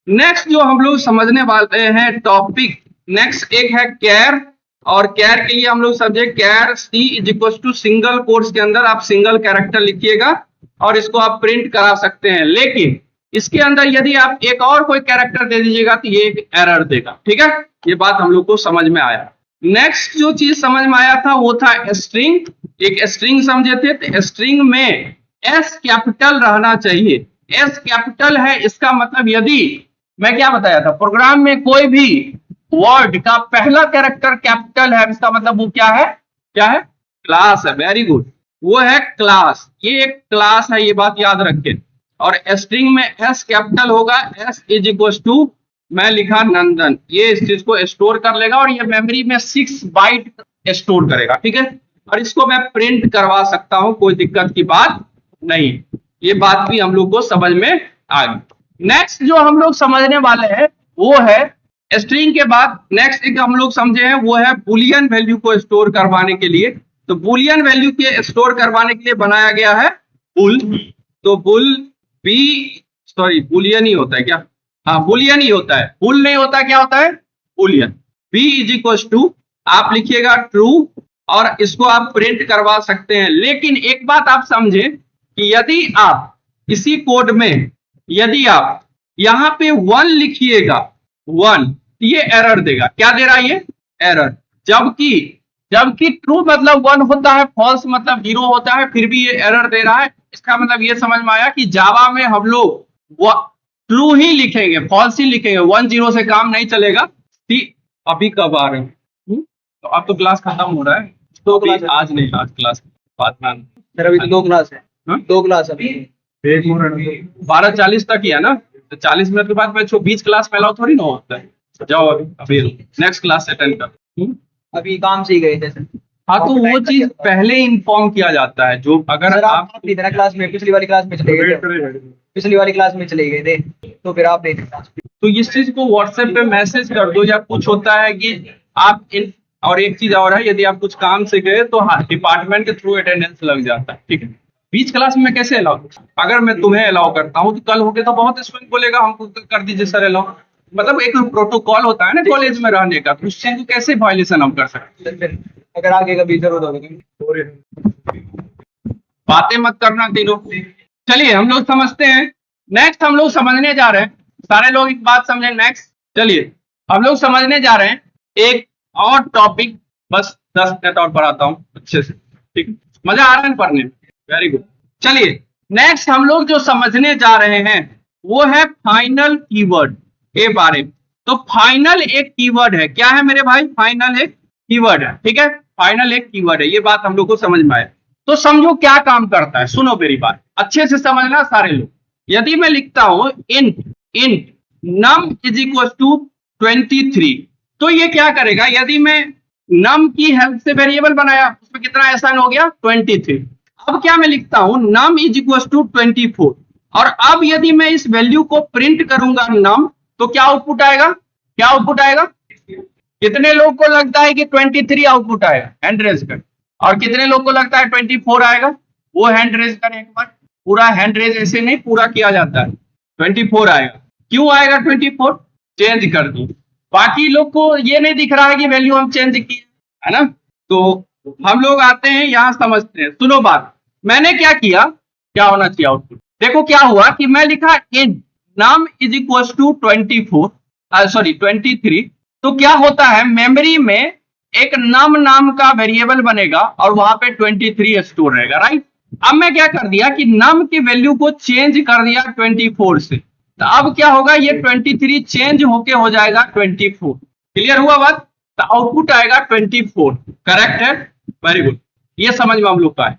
नेक्स्ट जो हम लोग समझने वाले हैं टॉपिक, नेक्स्ट एक है कैर, और कैर के लिए हम लोग समझे char c is equal to single quotes के अंदर आप सिंगल कैरेक्टर लिखिएगा और इसको आप प्रिंट करा सकते हैं। लेकिन इसके अंदर यदि आप एक और कोई कैरेक्टर दे दीजिएगा तो ये एक एरर देगा। ठीक है, ये बात हम लोग को समझ में आया। नेक्स्ट जो चीज समझ में आया था वो था स्ट्रिंग। एक स्ट्रिंग समझे थे, तो स्ट्रिंग में एस कैपिटल रहना चाहिए। एस कैपिटल है, इसका मतलब यदि मैं क्या बताया था, प्रोग्राम में कोई भी वर्ड का पहला कैरेक्टर कैपिटल है, इसका मतलब वो क्या है, क्या है, क्लास है। वेरी गुड, वो है क्लास। ये एक क्लास है, ये बात याद रखें। और स्ट्रिंग में एस कैपिटल होगा, एस इज इक्वल टू, मैं लिखा नंदन, ये इस चीज को स्टोर कर लेगा और ये मेमोरी में 6 बाइट स्टोर करेगा। ठीक है, और इसको मैं प्रिंट करवा सकता हूं, कोई दिक्कत की बात नहीं। ये बात भी हम लोग को समझ में आ गई। नेक्स्ट जो हम लोग समझने वाले हैं वो है स्ट्रिंग के बाद नेक्स्ट एक हम लोग समझे हैं वो है बुलियन वैल्यू को स्टोर करवाने के लिए। तो बुलियन वैल्यू के स्टोर करवाने के लिए बनाया गया है बुल। तो बुल बी, सॉरी बुलियन ही होता है क्या, हाँ बुलियन ही होता है, बुल नहीं होता, क्या होता है, boolean. B is equal to आप लिखिएगा ट्रू और इसको आप प्रिंट करवा सकते हैं। लेकिन एक बात आप समझे कि यदि आप इसी कोड में यदि आप यहां पे 1 लिखिएगा 1, ये एरर देगा। क्या दे रहा है ये, एरर। जबकि ट्रू मतलब 1 होता है, फॉल्स मतलब 0 होता है, फिर भी ये एरर दे रहा है। इसका मतलब ये समझ में आया कि जावा में हम लोग ट्रू ही लिखेंगे, फॉल्स ही लिखेंगे, 1 0 से काम नहीं चलेगा। अभी कब आ रहे हैं, तो अब तो क्लास खत्म हो रहा है, तो आज नहीं, आज क्लास बाद में। सर अभी तो 2 क्लास है, 2 क्लास अभी 12:40 तक ही है ना, तो 40 मिनट के बाद मैं 20 क्लास में अलाउ थोड़ी ना होता है। जाओ अभी नेक्स्ट क्लास अटेंड कर। अभी काम से ही गए थे सर। हाँ, तो वो चीज पहले इन्फॉर्म किया जाता है। जो अगर आप इतना क्लास में पिछली वाली क्लास में चले गए थे, पिछली वाली क्लास में चले गए थे, तो फिर आप नहीं थे क्लास में। तो इस चीज को व्हाट्सएप पे मैसेज कर दो, या कुछ होता है कि आप और एक चीज और है, यदि आप कुछ काम से गए तो हाँ डिपार्टमेंट के थ्रू अटेंडेंस लग जाता है। ठीक है, 20 क्लास में कैसे अलाउ, अगर मैं तुम्हें अलाउ करता हूँ तो कल होके तो बहुत स्टूडेंट बोलेगा हमको कर दीजिए सर अलाउ। मतलब एक प्रोटोकॉल होता है ना कॉलेज में रहने का, तो उस चीज को कैसे वायलेशन हम कर सकते हैं। फिर अगर आगे कभी जरूरत होगी, बातें मत करना तीनों। चलिए हम लोग समझते हैं। नेक्स्ट हम लोग समझने जा रहे हैं, सारे लोग एक बात समझे। नेक्स्ट चलिए हम लोग समझने जा रहे हैं एक और टॉपिक, बस 10 मिनट और पढ़ाता हूँ अच्छे से। ठीक है, मजा आ रहा है पढ़ने में, वेरी गुड। चलिए नेक्स्ट हम लोग जो समझने जा रहे हैं वो है फाइनल कीवर्ड के बारे में। तो फाइनल एक कीवर्ड है, क्या है मेरे भाई, फाइनल एक कीवर्ड है। ठीक है, फाइनल एक कीवर्ड है, ये बात हम लोग को समझ में आए। तो समझो क्या काम करता है, सुनो मेरी बात अच्छे से समझना सारे लोग। यदि मैं लिखता हूं int num is equal to 23, तो ये क्या करेगा, यदि मैं num की हेल्प से वेरिएबल बनाया, उसमें कितना आसान हो गया 23। अब क्या मैं लिखता हूं num इज इक्वल टू 24, और अब यदि मैं इस वैल्यू को प्रिंट करूंगा num, तो क्या आउटपुट आएगा, क्या आउटपुट आएगा। कितने लोग को लगता है कि 23 आउटपुट आएगा, हैंड रेज कर। और कितने लोग को लगता है 24 आएगा, वो हैंड रेज करें एक बार। पूरा हैंड रेज ऐसे नहीं पूरा किया जाता है, 24 आएगा। क्यों आएगा 24, चेंज कर दो। बाकी लोग को ये नहीं दिख रहा है कि वैल्यू हम चेंज किए, है ना। तो हम लोग आते हैं यहां समझते हैं। सुनो बात, मैंने क्या किया, क्या होना चाहिए आउटपुट। देखो क्या हुआ कि मैं लिखा इन num इज इक्वल टू 23, तो क्या होता है मेमोरी में एक num नाम का वेरिएबल बनेगा और वहां पे 23 स्टोर रहेगा, राइट। अब मैं क्या कर दिया कि num की वैल्यू को चेंज कर दिया 24 से, तो अब क्या होगा, ये 23 चेंज होके हो जाएगा 24। क्लियर हुआ बात, तो आउटपुट आएगा 24, करेक्ट है, वेरी गुड। ये समझ में हम लोग का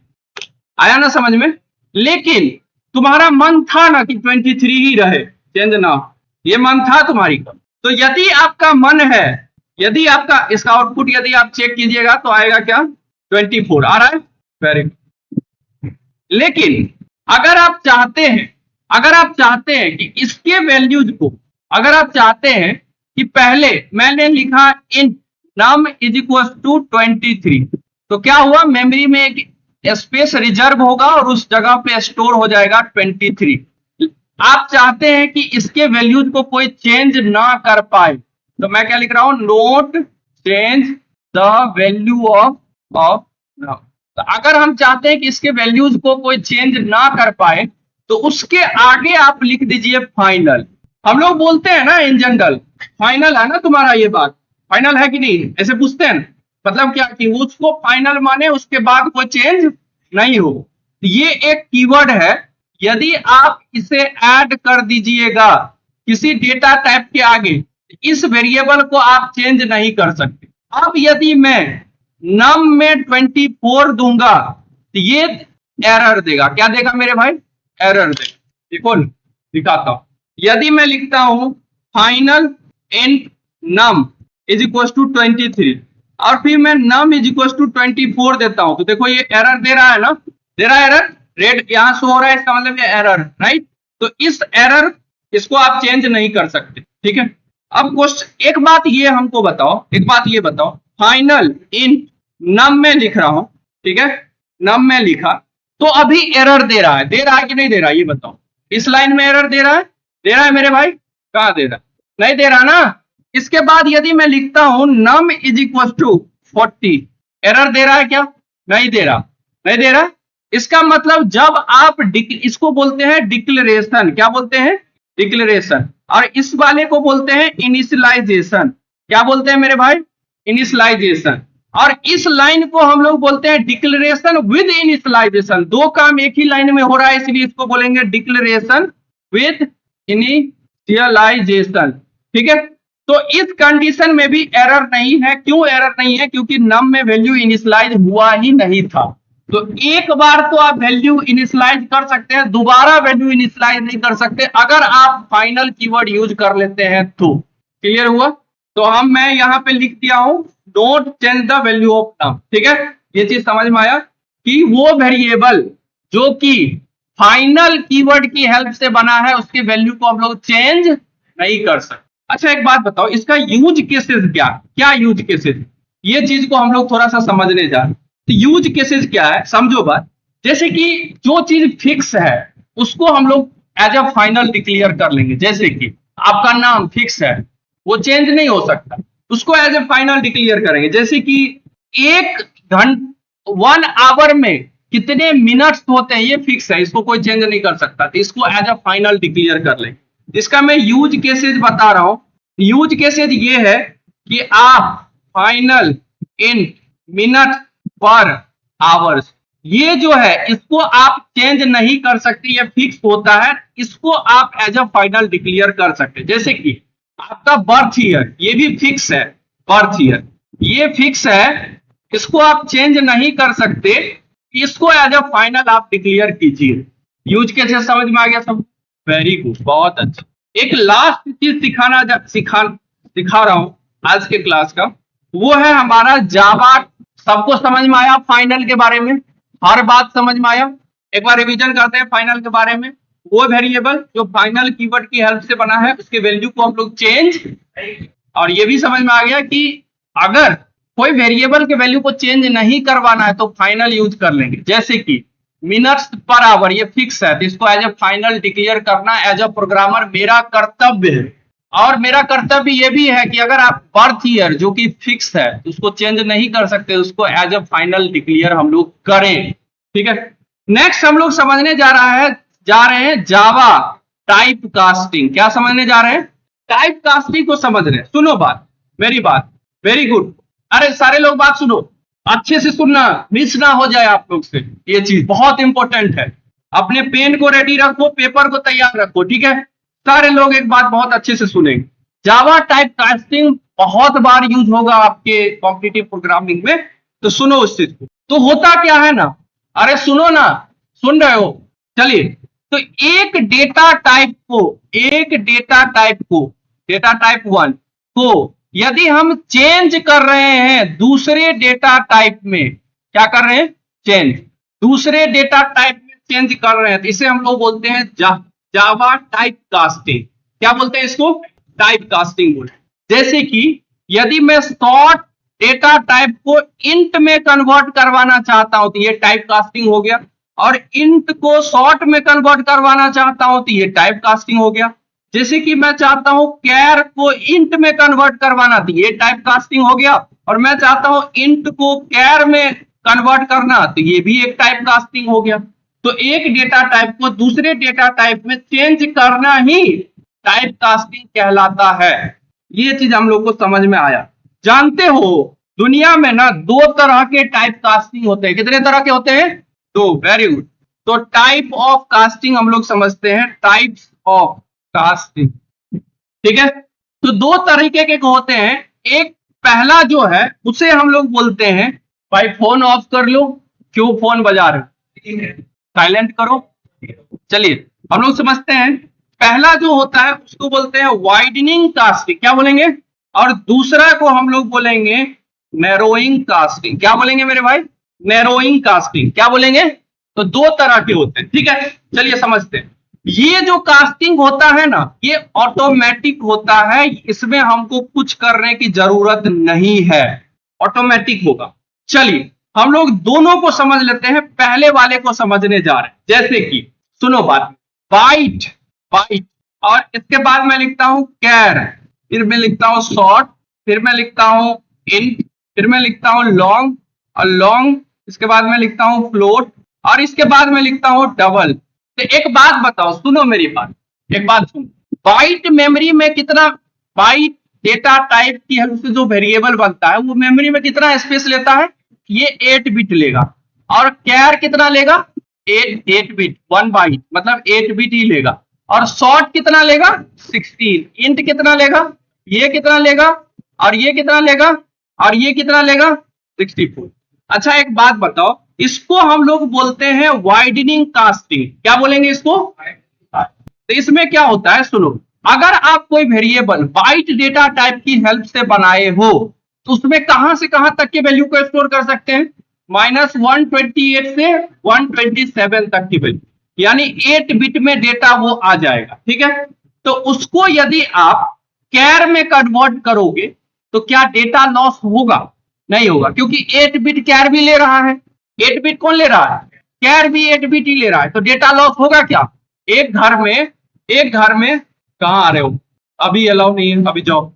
आया ना समझ में। लेकिन तुम्हारा मन था ना कि 23 ही रहे, चेंज ना, ये मन था तुम्हारी का। तो यदि आपका मन है, यदि आपका इसका आउटपुट यदि आप चेक कीजिएगा तो आएगा क्या 24 आ रहा है, वेरी गुड। लेकिन अगर आप चाहते हैं कि इसके वैल्यूज को, अगर आप चाहते हैं कि पहले मैंने लिखा int num is equal to 23, तो क्या हुआ मेमोरी में एक स्पेस रिजर्व होगा और उस जगह पे स्टोर हो जाएगा 23। आप चाहते हैं कि इसके वैल्यूज को कोई चेंज ना कर पाए, तो मैं क्या लिख रहा हूं, note change the value of num। तो अगर हम चाहते हैं कि इसके वैल्यूज को कोई चेंज ना कर पाए, तो उसके आगे आप लिख दीजिए फाइनल। हम लोग बोलते हैं ना इन जनरल, फाइनल है ना तुम्हारा, ये बात फाइनल है कि नहीं, ऐसे पूछते हैं। मतलब क्या कि उसको फाइनल माने उसके बाद कोई चेंज नहीं हो। ये एक कीवर्ड है, यदि आप इसे ऐड कर दीजिएगा किसी डेटा टाइप के आगे, इस वेरिएबल को आप चेंज नहीं कर सकते। अब यदि मैं नम में 24 दूंगा तो ये एरर देगा। क्या देगा मेरे भाई? एरर देगा। देखो दिखाता हूं, यदि मैं लिखता हूं final int num is equal to 23 और फिर मैं नम इज इक्वल टू 24 देता हूं, तो देखो ये एरर दे रहा है ना, दे रहा है एरर, रेड यहां शो हो रहा है, इसका मतलब ये एरर, राइट। तो इस एरर इसको आप चेंज नहीं कर सकते, ठीक है। अब क्वेश्चन, एक बात ये हमको बताओ, एक बात ये बताओ, फाइनल इंट नम में लिख रहा हूं, ठीक है, नम में लिखा तो अभी एरर दे रहा है कि नहीं दे रहा है, ये बताओ। इस लाइन में एरर दे रहा है मेरे भाई, कहां दे रहा है? नहीं दे रहा ना। इसके बाद यदि मैं लिखता हूं num is equal to 40, error दे रहा है क्या? नहीं दे रहा, नहीं दे रहा। इसका मतलब जब आप इसको बोलते हैं डिक्लेरेशन, क्या बोलते हैं? डिक्लेरेशन। और इस वाले को बोलते हैं इनिशियलाइजेशन। क्या बोलते हैं मेरे भाई? इनिशियलाइजेशन। और इस लाइन को हम लोग बोलते हैं डिक्लेरेशन विद इनिशियलाइजेशन। दो काम एक ही लाइन में हो रहा है, इसलिए इसको बोलेंगे डिक्लेरेशन विद इनिशियलाइजेशन, ठीक है। तो इस कंडीशन में भी एरर नहीं है। क्यों एरर नहीं है? क्योंकि नम में वैल्यू इनिशियलाइज हुआ ही नहीं था। तो एक बार तो आप वैल्यू इनिशियलाइज कर सकते हैं, दोबारा वैल्यू इनिशियलाइज नहीं कर सकते अगर आप फाइनल कीवर्ड यूज कर लेते हैं तो। क्लियर हुआ? तो मैं यहां पे लिख दिया हूं don't change the value of num, ठीक है। ये चीज समझ में आया कि वो वेरिएबल जो कि फाइनल कीवर्ड की हेल्प से बना है उसके वैल्यू को हम लोग चेंज नहीं कर सकते। अच्छा एक बात बताओ, इसका यूज केसेस क्या यूज केसेस, ये चीज को हम लोग थोड़ा सा समझने जा रहे हैं। तो यूज केसेस क्या है, समझो बात। जैसे कि जो चीज फिक्स है उसको हम लोग एज अ फाइनल डिक्लेयर कर लेंगे। जैसे कि आपका नाम फिक्स है, वो चेंज नहीं हो सकता, उसको एज ए फाइनल डिक्लेयर करेंगे। जैसे कि 1 आवर में कितने मिनट्स होते हैं ये फिक्स है, इसको कोई चेंज नहीं कर सकता, तो इसको एज अ फाइनल डिक्लेयर कर लेंगे। इसका मैं यूज केसेज बता रहा हूं। यूज केसेज ये है कि आप फाइनल इन मिनट पर आवर्स, ये जो है इसको आप चेंज नहीं कर सकते, ये फिक्स होता है, इसको आप एज अ फाइनल डिक्लेयर कर सकते। जैसे कि आपका बर्थ ईयर, ये भी फिक्स है, बर्थ ईयर ये फिक्स है, इसको आप चेंज नहीं कर सकते, इसको एज अ फाइनल आप डिक्लेयर कीजिए। यूज केसेस समझ में आ गया सब? वेरी गुड, बहुत अच्छा। एक लास्ट चीज सिखा रहा हूं आज के क्लास का, वो है हमारा जावा। सबको समझ में आया फाइनल के बारे में? हर बात समझ में आया? एक बार रिवीजन करते हैं फाइनल के बारे में। वो वेरिएबल जो फाइनल कीवर्ड की हेल्प से बना है उसके वैल्यू को हम लोग चेंज, और ये भी समझ में आ गया कि अगर कोई वेरिएबल के वैल्यू को चेंज नहीं करवाना है तो फाइनल यूज कर लेंगे। जैसे कि मिनट्स पर आवर ये फिक्स है, तो इसको एज ए फाइनल डिक्लेयर करना एज अ प्रोग्रामर मेरा कर्तव्य है। और मेरा कर्तव्य ये भी है कि अगर आप बर्थ ईयर जो कि फिक्स है उसको चेंज नहीं कर सकते, उसको एज अ फाइनल डिक्लेयर हम लोग करें, ठीक है। नेक्स्ट हम लोग समझने जा रहे हैं जावा टाइप कास्टिंग। क्या समझने जा रहे हैं? टाइप कास्टिंग को समझ रहे हैं। सुनो बात, मेरी बात, वेरी गुड। अरे सारे लोग बात सुनो, अच्छे से सुनना, मिस ना हो जाए आप लोग से, ये चीज बहुत इंपॉर्टेंट है। अपने पेन को रेडी रखो, पेपर को तैयार रखो, ठीक है। सारे लोग एक बात बहुत अच्छे से सुनेंगे। जावा टाइप कास्टिंग बहुत बार यूज होगा आपके कॉम्पिटिटिव प्रोग्रामिंग में, तो सुनो उस चीज को। तो होता क्या है ना, अरे सुनो ना, सुन रहे हो? चलिए, तो एक डेटा टाइप 1 को यदि हम चेंज कर रहे हैं दूसरे डेटा टाइप में, क्या कर रहे हैं? चेंज, दूसरे डेटा टाइप में चेंज कर रहे हैं, तो इसे हम लोग बोलते हैं जावा टाइप कास्टिंग। क्या बोलते हैं इसको? टाइप कास्टिंग बोलते। जैसे कि यदि मैं शॉर्ट डेटा टाइप को इंट में कन्वर्ट करवाना चाहता हूं तो ये टाइप कास्टिंग हो गया, और इंट को शॉर्ट में कन्वर्ट करवाना चाहता हूं तो ये टाइप कास्टिंग हो गया। जैसे कि मैं चाहता हूं कैर को इंट में कन्वर्ट करवाना तो ये टाइप कास्टिंग हो गया, और मैं चाहता हूं इंट को कैर में कन्वर्ट करना तो ये भी एक टाइप कास्टिंग हो गया। तो एक डेटा टाइप को दूसरे डेटा टाइप में चेंज करना ही टाइप कास्टिंग कहलाता है। ये चीज हम लोग को समझ में आया। जानते हो दुनिया में ना दो तरह के टाइप कास्टिंग होते हैं। कितने तरह के होते हैं? दो। Very good. तो टाइप ऑफ कास्टिंग हम लोग समझते हैं, टाइप्स ऑफ कास्टिंग। ठीक है, तो दो तरीके के होते हैं। एक पहला जो है उसे हम लोग बोलते हैं, भाई फोन ऑफ कर लो, क्यों फोन बजा रहे हो, साइलेंट करो। चलिए हम लोग समझते हैं, पहला जो होता है उसको बोलते हैं वाइडनिंग कास्टिंग। क्या बोलेंगे? और दूसरा को हम लोग बोलेंगे नैरोइंग कास्टिंग। क्या बोलेंगे मेरे भाई? Narrowing casting. क्या बोलेंगे? तो दो तरह के होते हैं। ठीक है, चलिए समझते हैं। ये जो कास्टिंग होता है ना, ये ऑटोमेटिक होता है, इसमें हमको कुछ करने की जरूरत नहीं है, ऑटोमेटिक होगा। चलिए हम लोग दोनों को समझ लेते हैं। पहले वाले को समझने जा रहे हैं। जैसे कि सुनो बात, बाइट, बाइट, और इसके बाद मैं लिखता हूं कैर, फिर मैं लिखता हूं शॉर्ट, फिर मैं लिखता हूं इंट, फिर मैं लिखता हूं लॉन्ग, और लॉन्ग इसके बाद मैं लिखता हूं फ्लोट, और इसके बाद मैं लिखता हूं डबल। तो एक बात बताओ, सुनो मेरी बात, एक बात सुनो। बाइट मेमोरी में कितना, बाइट डेटा टाइप की हेल्प से जो वेरिएबल बनता है वो मेमोरी में कितना स्पेस लेता है? ये 8 बिट लेगा। और कैर कितना लेगा? 8 बिट, 1 बाइट मतलब 8 बिट ही लेगा। और शॉर्ट कितना लेगा? 16। इंट कितना लेगा? ये कितना लेगा? और ये कितना लेगा? और ये कितना लेगा? 64। अच्छा एक बात बताओ, इसको हम लोग बोलते हैं वाइडनिंग कास्टिंग। क्या बोलेंगे इसको? तो इसमें क्या होता है सुनो, अगर आप कोई वेरिएबल बाइट डेटा टाइप की हेल्प से बनाए हो तो उसमें कहां से कहां तक के वैल्यू को स्टोर कर सकते हैं? -128 से 127 तक की वैल्यू, यानी 8 बिट में डेटा वो आ जाएगा। ठीक है, तो उसको यदि आप कैर में कन्वर्ट करोगे तो क्या डेटा लॉस होगा? नहीं होगा, क्योंकि 8 बिट कैर भी ले रहा है। 8 बिट कौन ले रहा है? कैर भी 8 बिट ही ले रहा है। तो डेटा लॉस होगा क्या? एक घर में कहां आ रहे हो? अभी अलाउ नहीं है, अभी जाओ।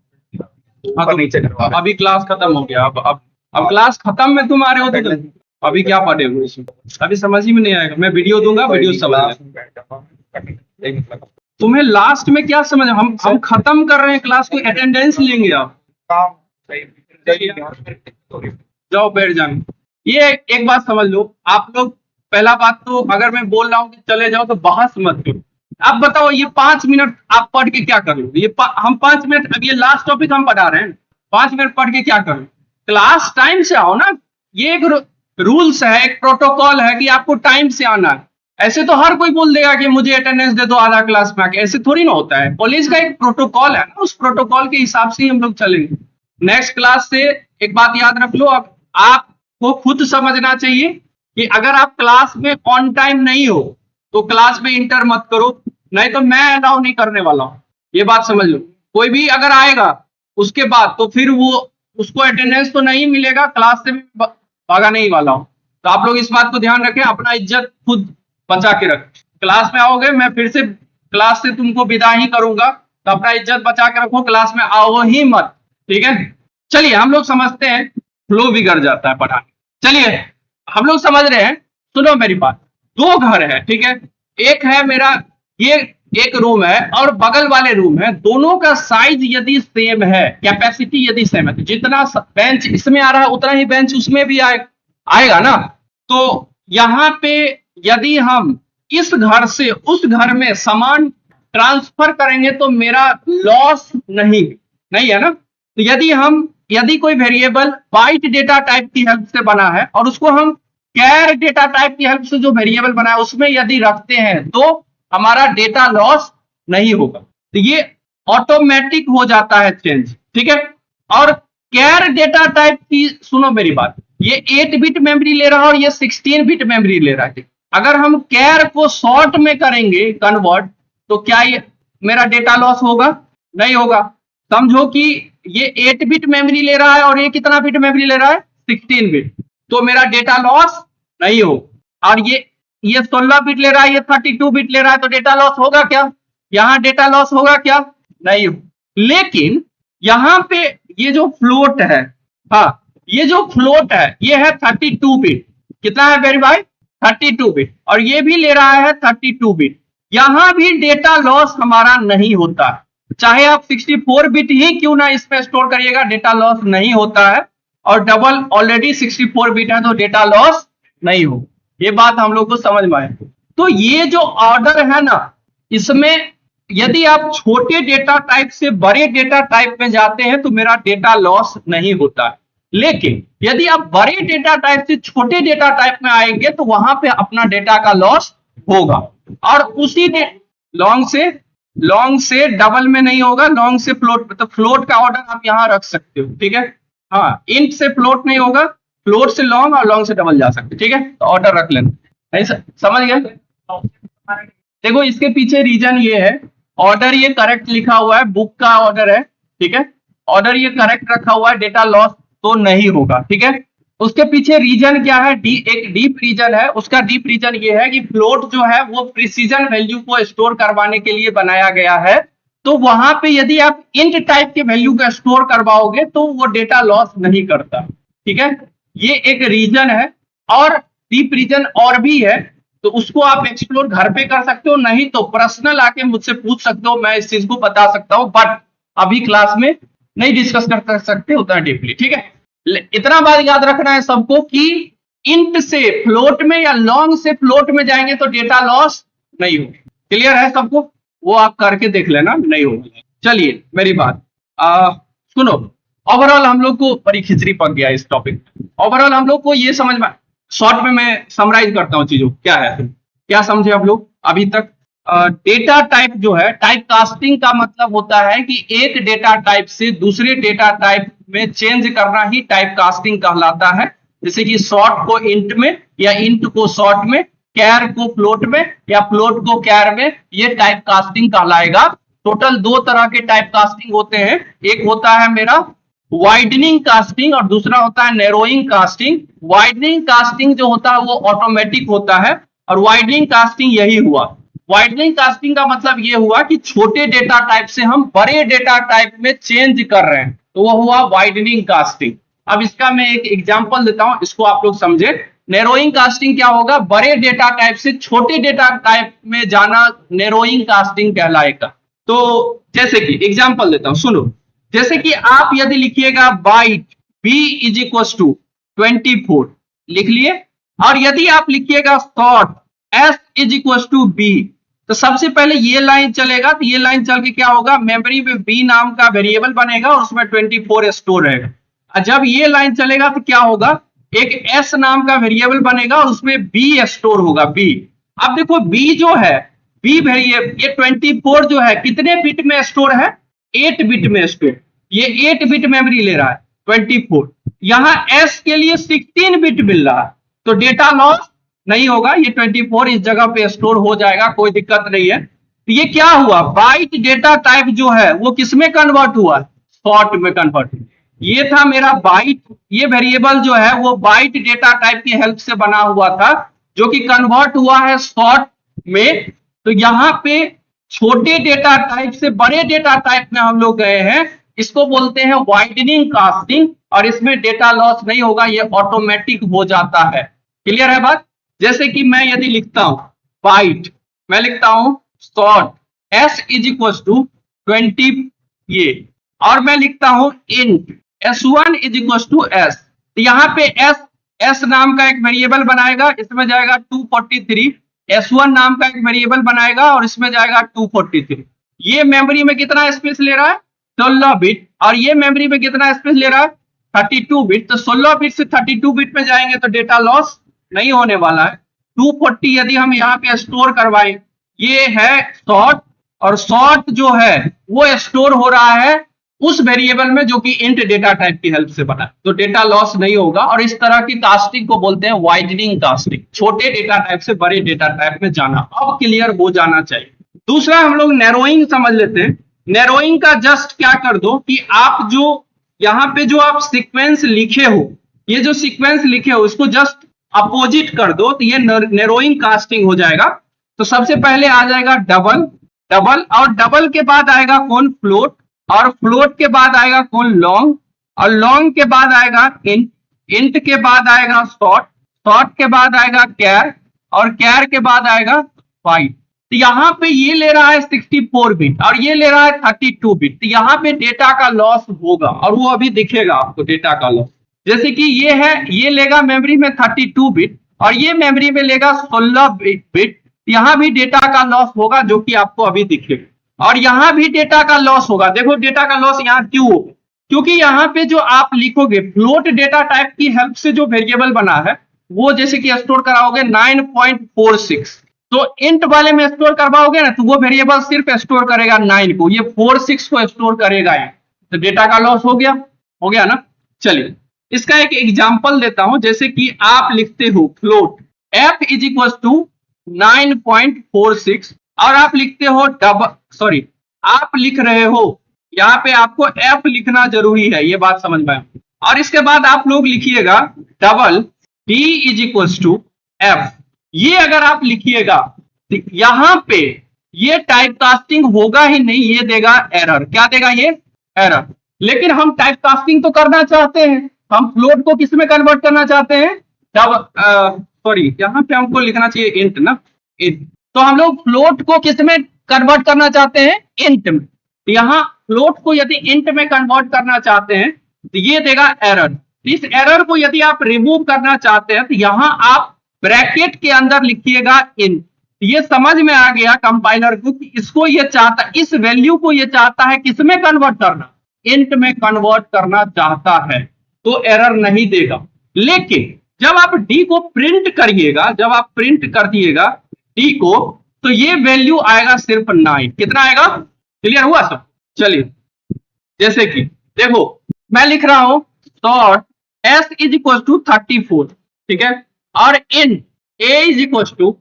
हाँ तो नीचे करो, अभी क्लास खत्म हो गया। अब क्लास खत्म में तुम आ रहे हो तो अभी क्या पढ़े हो इसमें? अभी समझ ही में नहीं आएगा। मैं वीडियो दूंगा, वीडियो समझ। तुम्हें लास्ट में क्या समझ, हम खत्म कर रहे हैं क्लास को, अटेंडेंस लेंगे आप। जाओ बैठ जाओ। ये एक बात समझ लो आप लोग, पहला बात तो अगर मैं बोल रहा हूँ कि चले जाओ तो बहस मत करो। अब बताओ ये 5 मिनट आप पढ़ के क्या कर लो? हम 5 मिनट, अब ये लास्ट टॉपिक हम पढ़ा रहे हैं, 5 मिनट पढ़ के क्या करो? क्लास टाइम से आओ ना। ये एक रूल्स है, एक प्रोटोकॉल है कि आपको टाइम से आना है। ऐसे तो हर कोई बोल देगा कि मुझे अटेंडेंस दे दो आधा क्लास में आके, ऐसे थोड़ी ना होता है। कॉलेज का एक प्रोटोकॉल है ना, उस प्रोटोकॉल के हिसाब से ही हम लोग चलेंगे। नेक्स्ट क्लास से एक बात याद रख लो, अब आपको खुद समझना चाहिए कि अगर आप क्लास में ऑन टाइम नहीं हो तो क्लास में इंटर मत करो, नहीं तो मैं अलाउ नहीं करने वाला हूं। ये बात समझ लो। कोई भी अगर आएगा उसके बाद तो फिर वो उसको अटेंडेंस तो नहीं मिलेगा, क्लास से भी भागा नहीं वाला हूं। तो आप लोग इस बात को ध्यान रखें, अपना इज्जत खुद बचा के रखें। क्लास में आओगे, मैं फिर से क्लास से तुमको विदा ही करूंगा, तो अपना इज्जत बचा के रखो, क्लास में आओ ही मत। ठीक है, चलिए हम लोग समझते हैं, फ्लो बिगड़ जाता है पढ़ाने। चलिए हम लोग समझ रहे हैं, सुनो मेरी बात। 2 घर है, ठीक है, एक है मेरा, ये एक रूम है और बगल वाले रूम है। दोनों का साइज यदि सेम है, कैपेसिटी यदि सेम है, तो जितना बेंच इसमें आ रहा है उतना ही बेंच उसमें भी आएगा ना। तो यहां पे यदि हम इस घर से उस घर में सामान ट्रांसफर करेंगे तो मेरा लॉस नहीं है ना। तो यदि कोई वेरिएबल बाइट डेटा टाइप की हेल्प से बना है और उसको हम कैर डेटा टाइप की हेल्प से जो वेरिएबल बना है उसमें यदि रखते हैं तो हमारा डेटा लॉस नहीं होगा। तो ये ऑटोमेटिक हो जाता है चेंज। ठीक है, और कैर डेटा टाइप की, सुनो मेरी बात, ये 8 बिट मेमोरी ले रहा है और ये 16 बिट मेमोरी ले रहा है। अगर हम कैर को शॉर्ट में करेंगे कन्वर्ट, तो क्या ये मेरा डेटा लॉस होगा? नहीं होगा। समझो कि ये 8 बिट मेमोरी ले रहा है और ये कितना बिट मेमोरी ले रहा है? 16 बिट। तो मेरा डेटा लॉस नहीं हो। और ये 16 बिट ले रहा है, ये 32 बिट ले रहा है, तो डेटा लॉस होगा क्या? यहां डेटा लॉस होगा क्या? नहीं हो। लेकिन यहां पे ये जो फ्लोट है, हाँ, ये जो फ्लोट है ये है 32 बिट। कितना है वेरी भाई? 32 बिट, और ये भी ले रहा है 32 बिट। यहां भी डेटा लॉस हमारा नहीं होता, चाहे आप 64 बिट ही क्यों ना इसमें स्टोर करिएगा, डेटा लॉस नहीं होता है। और डबल ऑलरेडी 64 बिट है तो डेटा लॉस नहीं हो। ये बात हम लोग को समझ में आए। तो ये जो ऑर्डर है ना, इसमें यदि आप छोटे डेटा टाइप से बड़े डेटा टाइप में जाते हैं तो मेरा डेटा लॉस नहीं होता है, लेकिन यदि आप बड़े डेटा टाइप से छोटे डेटा टाइप में आएंगे तो वहां पे अपना डेटा का लॉस होगा। और उसी लॉन्ग से डबल में नहीं होगा, लॉन्ग से फ्लोट, तो फ्लोट का ऑर्डर आप यहां रख सकते हो, ठीक है। हाँ, इंट से फ्लोट नहीं होगा, फ्लोट से लॉन्ग और लॉन्ग से डबल जा सकते, ठीक है। तो ऑर्डर रख लेना, समझ गए। देखो इसके पीछे रीजन ये है, ऑर्डर ये करेक्ट लिखा हुआ है, बुक का ऑर्डर है, ठीक है। ऑर्डर ये करेक्ट रखा हुआ है, डेटा लॉस तो नहीं होगा, ठीक है। उसके पीछे रीजन क्या है, एक डीप रीजन है। उसका डीप रीजन ये है कि फ्लोट जो है वो प्रिसीजन वैल्यू को स्टोर करवाने के लिए बनाया गया है। तो वहां पे यदि आप इंट टाइप के वैल्यू का स्टोर करवाओगे तो वो डेटा लॉस नहीं करता, ठीक है। ये एक रीजन है, और डीप रीजन और भी है, तो उसको आप एक्सप्लोर घर पे कर सकते हो, नहीं तो पर्सनल आके मुझसे पूछ सकते हो, मैं इस चीज को बता सकता हूं, बट अभी क्लास में नहीं डिस्कस कर सकते उतना डीपली, ठीक है। इतना बात याद रखना है सबको कि इंट से फ्लोट में या लॉन्ग से फ्लोट में जाएंगे तो डेटा लॉस नहीं होगा। क्लियर है सबको, वो आप करके देख लेना, नहीं होगा। चलिए मेरी बात सुनो। ओवरऑल हम लोग को बड़ी खिचड़ी पक गया इस टॉपिक। ओवरऑल हम लोग को ये समझ में, शॉर्ट में मैं समराइज करता हूँ चीजों, क्या है, क्या समझे आप लोग अभी तक। डेटा टाइप जो है, टाइप कास्टिंग का मतलब होता है कि एक डेटा टाइप से दूसरे डेटा टाइप में चेंज करना ही टाइप कास्टिंग कहलाता है। जैसे कि शॉर्ट को इंट में, या इंट को शॉर्ट में, कैर को फ्लोट में, या फ्लोट को कैर में, ये टाइप कास्टिंग कहलाएगा। टोटल दो तरह के टाइप कास्टिंग होते हैं, एक होता है मेरा वाइडनिंग कास्टिंग और दूसरा होता है नैरोइंग कास्टिंग। वाइडनिंग कास्टिंग जो होता है वो ऑटोमेटिक होता है, और वाइडनिंग कास्टिंग यही हुआ। वाइडनिंग कास्टिंग का मतलब ये हुआ कि छोटे डेटा टाइप से हम बड़े डेटा टाइप में चेंज कर रहे हैं, तो वो हुआ वाइडनिंग कास्टिंग। अब इसका मैं एक एग्जांपल देता हूं, इसको आप लोग समझे। नैरोइंग कास्टिंग क्या होगा, बड़े डेटा टाइप से छोटे डेटा टाइप में जाना नैरोइंग कास्टिंग कहलाएगा। तो जैसे कि एग्जांपल देता हूं, सुनो। जैसे कि आप यदि लिखिएगा byte b is equal to 24 लिख लिए, और यदि आप लिखिएगा short s is equal to b, तो सबसे पहले ये लाइन चलेगा, तो ये लाइन चल के क्या होगा, मेमोरी में b नाम का वेरिएबल बनेगा और उसमें 24 स्टोर रहेगा। और जब ये लाइन चलेगा तो क्या होगा, एक s नाम का वेरिएबल बनेगा और उसमें b स्टोर होगा, b। अब देखो b जो है, b वेरिएबल, ये 24 जो है कितने बिट में स्टोर है, 8 बिट में स्टोर। ये 8 बिट मेमोरी ले रहा है 24, यहां s के लिए 16 बिट मिल रहा है, तो डेटा लॉस नहीं होगा, ये 24 इस जगह पे स्टोर हो जाएगा, कोई दिक्कत नहीं है। तो ये क्या हुआ, बाइट डेटा टाइप जो है वो किसमें कन्वर्ट हुआ, शॉर्ट में कन्वर्ट हुआ। ये था मेरा बाइट, ये वेरिएबल जो है वो बाइट डेटा टाइप की हेल्प से बना हुआ था, जो कि कन्वर्ट हुआ है शॉर्ट में। तो यहाँ पे छोटे डेटा टाइप से बड़े डेटा टाइप में हम लोग गए हैं, इसको बोलते हैं वाइडनिंग कास्टिंग, और इसमें डेटा लॉस नहीं होगा, ये ऑटोमेटिक हो जाता है। क्लियर है बात। जैसे कि मैं यदि लिखता हूं बाइट, मैं लिखता हूं short s is equal to 20 ये, और मैं लिखता हूं int s1 is equal to s, तो यहाँ पे s नाम का एक वेरिएबल बनाएगा, इसमें जाएगा 243, s1 नाम का एक वेरिएबल बनाएगा और इसमें जाएगा 243। ये मेमोरी में कितना स्पेस ले रहा है, 16 बिट, और ये मेमोरी में कितना स्पेस ले रहा है, 32 बिट। तो 16 बिट से 32 बिट में जाएंगे तो डेटा लॉस नहीं होने वाला है। 240 यदि हम यहाँ पे स्टोर करवाएं, ये है शॉर्ट, और शॉर्ट जो है वो स्टोर हो रहा है उस वेरिएबल में जो कि इंट डेटा टाइप की हेल्प से बना, तो डेटा लॉस नहीं होगा। और इस तरह की कास्टिंग को बोलते हैं वाइडनिंग कास्टिंग, छोटे डेटा टाइप से बड़े डेटा टाइप में जाना। अब क्लियर हो जाना चाहिए। दूसरा हम लोग नैरोइंग समझ लेते हैं। नैरोइंग का जस्ट क्या कर दो कि आप जो यहाँ पे जो आप सीक्वेंस लिखे हो, ये जो सीक्वेंस लिखे हो इसको जस्ट अपोजिट कर दो, तो ये नैरोइंग कास्टिंग हो जाएगा। तो सबसे पहले आ जाएगा डबल, और डबल के बाद आएगा कौन, फ्लोट, और फ्लोट के बाद आएगा कौन, लॉन्ग, और लॉन्ग के बाद आएगा इंट, इंट के बाद आएगा शॉर्ट, शॉर्ट के बाद आएगा कैर, और कैर के बाद आएगा 5। तो यहाँ पे ये ले रहा है 64 बिट और ये ले रहा है 32 बिट। तो यहाँ पे डेटा का लॉस होगा और वो अभी दिखेगा आपको डेटा का लॉस। जैसे कि ये है, ये लेगा मेमोरी में 32 बिट और ये मेमोरी में लेगा 16 बिट। यहाँ भी डेटा का लॉस होगा जो कि आपको अभी दिखेगा और यहाँ भी डेटा का लॉस होगा। देखो डेटा का लॉस यहाँ क्यों होगा, क्योंकि यहाँ पे जो आप लिखोगे फ्लोट डेटा टाइप की हेल्प से जो वेरिएबल बना है वो जैसे कि स्टोर कराओगे 9.46, तो इंट वाले में स्टोर करवाओगे ना तो वो वेरिएबल सिर्फ स्टोर करेगा 9 को, ये 46 को स्टोर करेगा ये, तो डेटा का लॉस हो गया ना। चलिए इसका एक एग्जांपल देता हूं। जैसे कि आप लिखते हो float f is equal to 9.46 और आप लिखते हो आप लिख रहे हो, यहाँ पे आपको f लिखना जरूरी है, ये बात समझ में। और इसके बाद आप लोग लिखिएगा double d is equal to f। ये अगर आप लिखिएगा तो यहां पे ये टाइप कास्टिंग होगा ही नहीं, ये देगा एरर। क्या देगा ये? एरर। लेकिन हम टाइप कास्टिंग तो करना चाहते हैं, हम फ्लोट को किस में कन्वर्ट करना चाहते हैं? यहाँ पे हमको लिखना चाहिए इंट ना, इंट। तो हम लोग फ्लोट को किस में कन्वर्ट करना चाहते हैं? इंट में। तो यहाँ फ्लोट को यदि इंट में कन्वर्ट करना चाहते हैं तो ये देगा एरर। इस एरर को यदि आप रिमूव करना चाहते हैं तो यहाँ आप ब्रैकेट के अंदर लिखिएगा इंट। ये समझ में आ गया कंपाइलर को कि इसको ये चाहता, इस वैल्यू को ये चाहता है किस में कन्वर्ट करना? इंट में कन्वर्ट करना चाहता है, तो एरर नहीं देगा। लेकिन जब आप डी को प्रिंट करिएगा, जब आप प्रिंट कर दिएगा डी को, तो ये वैल्यू आएगा सिर्फ 9। कितना आएगा? क्लियर हुआ सब? चलिए जैसे कि देखो मैं लिख रहा हूं short s is equal to 34, ठीक है, और int a is equal to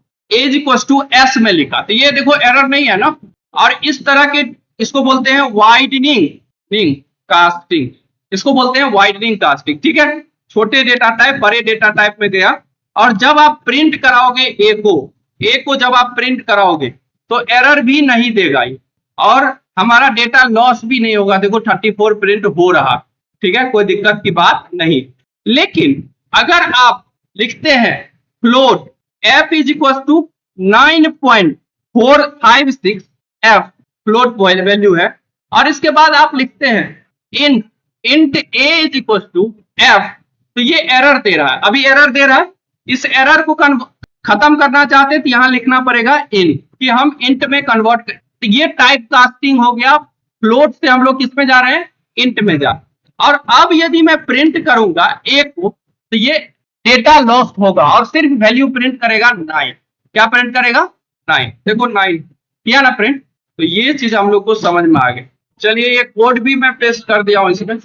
s में लिखा, तो ये देखो एरर नहीं है ना। और इस तरह के इसको बोलते हैं वाइडनिंग कास्टिंग, इसको बोलते हैं वाइडनिंग कास्टिंग, ठीक है। छोटे डेटा टाइप बड़े डेटा टाइप में गया। और जब आप प्रिंट कराओगे ए को जब आप प्रिंट कराओगे तो एरर भी नहीं देगा ये, और हमारा डेटा लॉस भी नहीं होगा। देखो 34 प्रिंट हो रहा, ठीक है, कोई दिक्कत की बात नहीं। लेकिन अगर आप लिखते हैं float f is equal to 9.456 f float value है, और इसके बाद आप लिखते हैं int a is equal to f, तो ये एरर दे रहा है, अभी एरर दे रहा है। इस एरर को खत्म करना चाहते तो यहां लिखना पड़ेगा इन, कि हम इंट में कन्वर्ट कर। तो ये टाइप कास्टिंग हो गया, फ्लोट से हम लोग किस में जा रहे हैं? इंट में जा। और अब यदि मैं प्रिंट करूंगा a को तो ये डेटा लॉस होगा और सिर्फ वैल्यू प्रिंट करेगा 9। क्या प्रिंट करेगा? 9। देखो 9 किया ना प्रिंट, तो ये चीज हम लोग को समझ में आ गई। चलिए ये कोड भी मैं पेस्ट कर दिया हूं इसमें।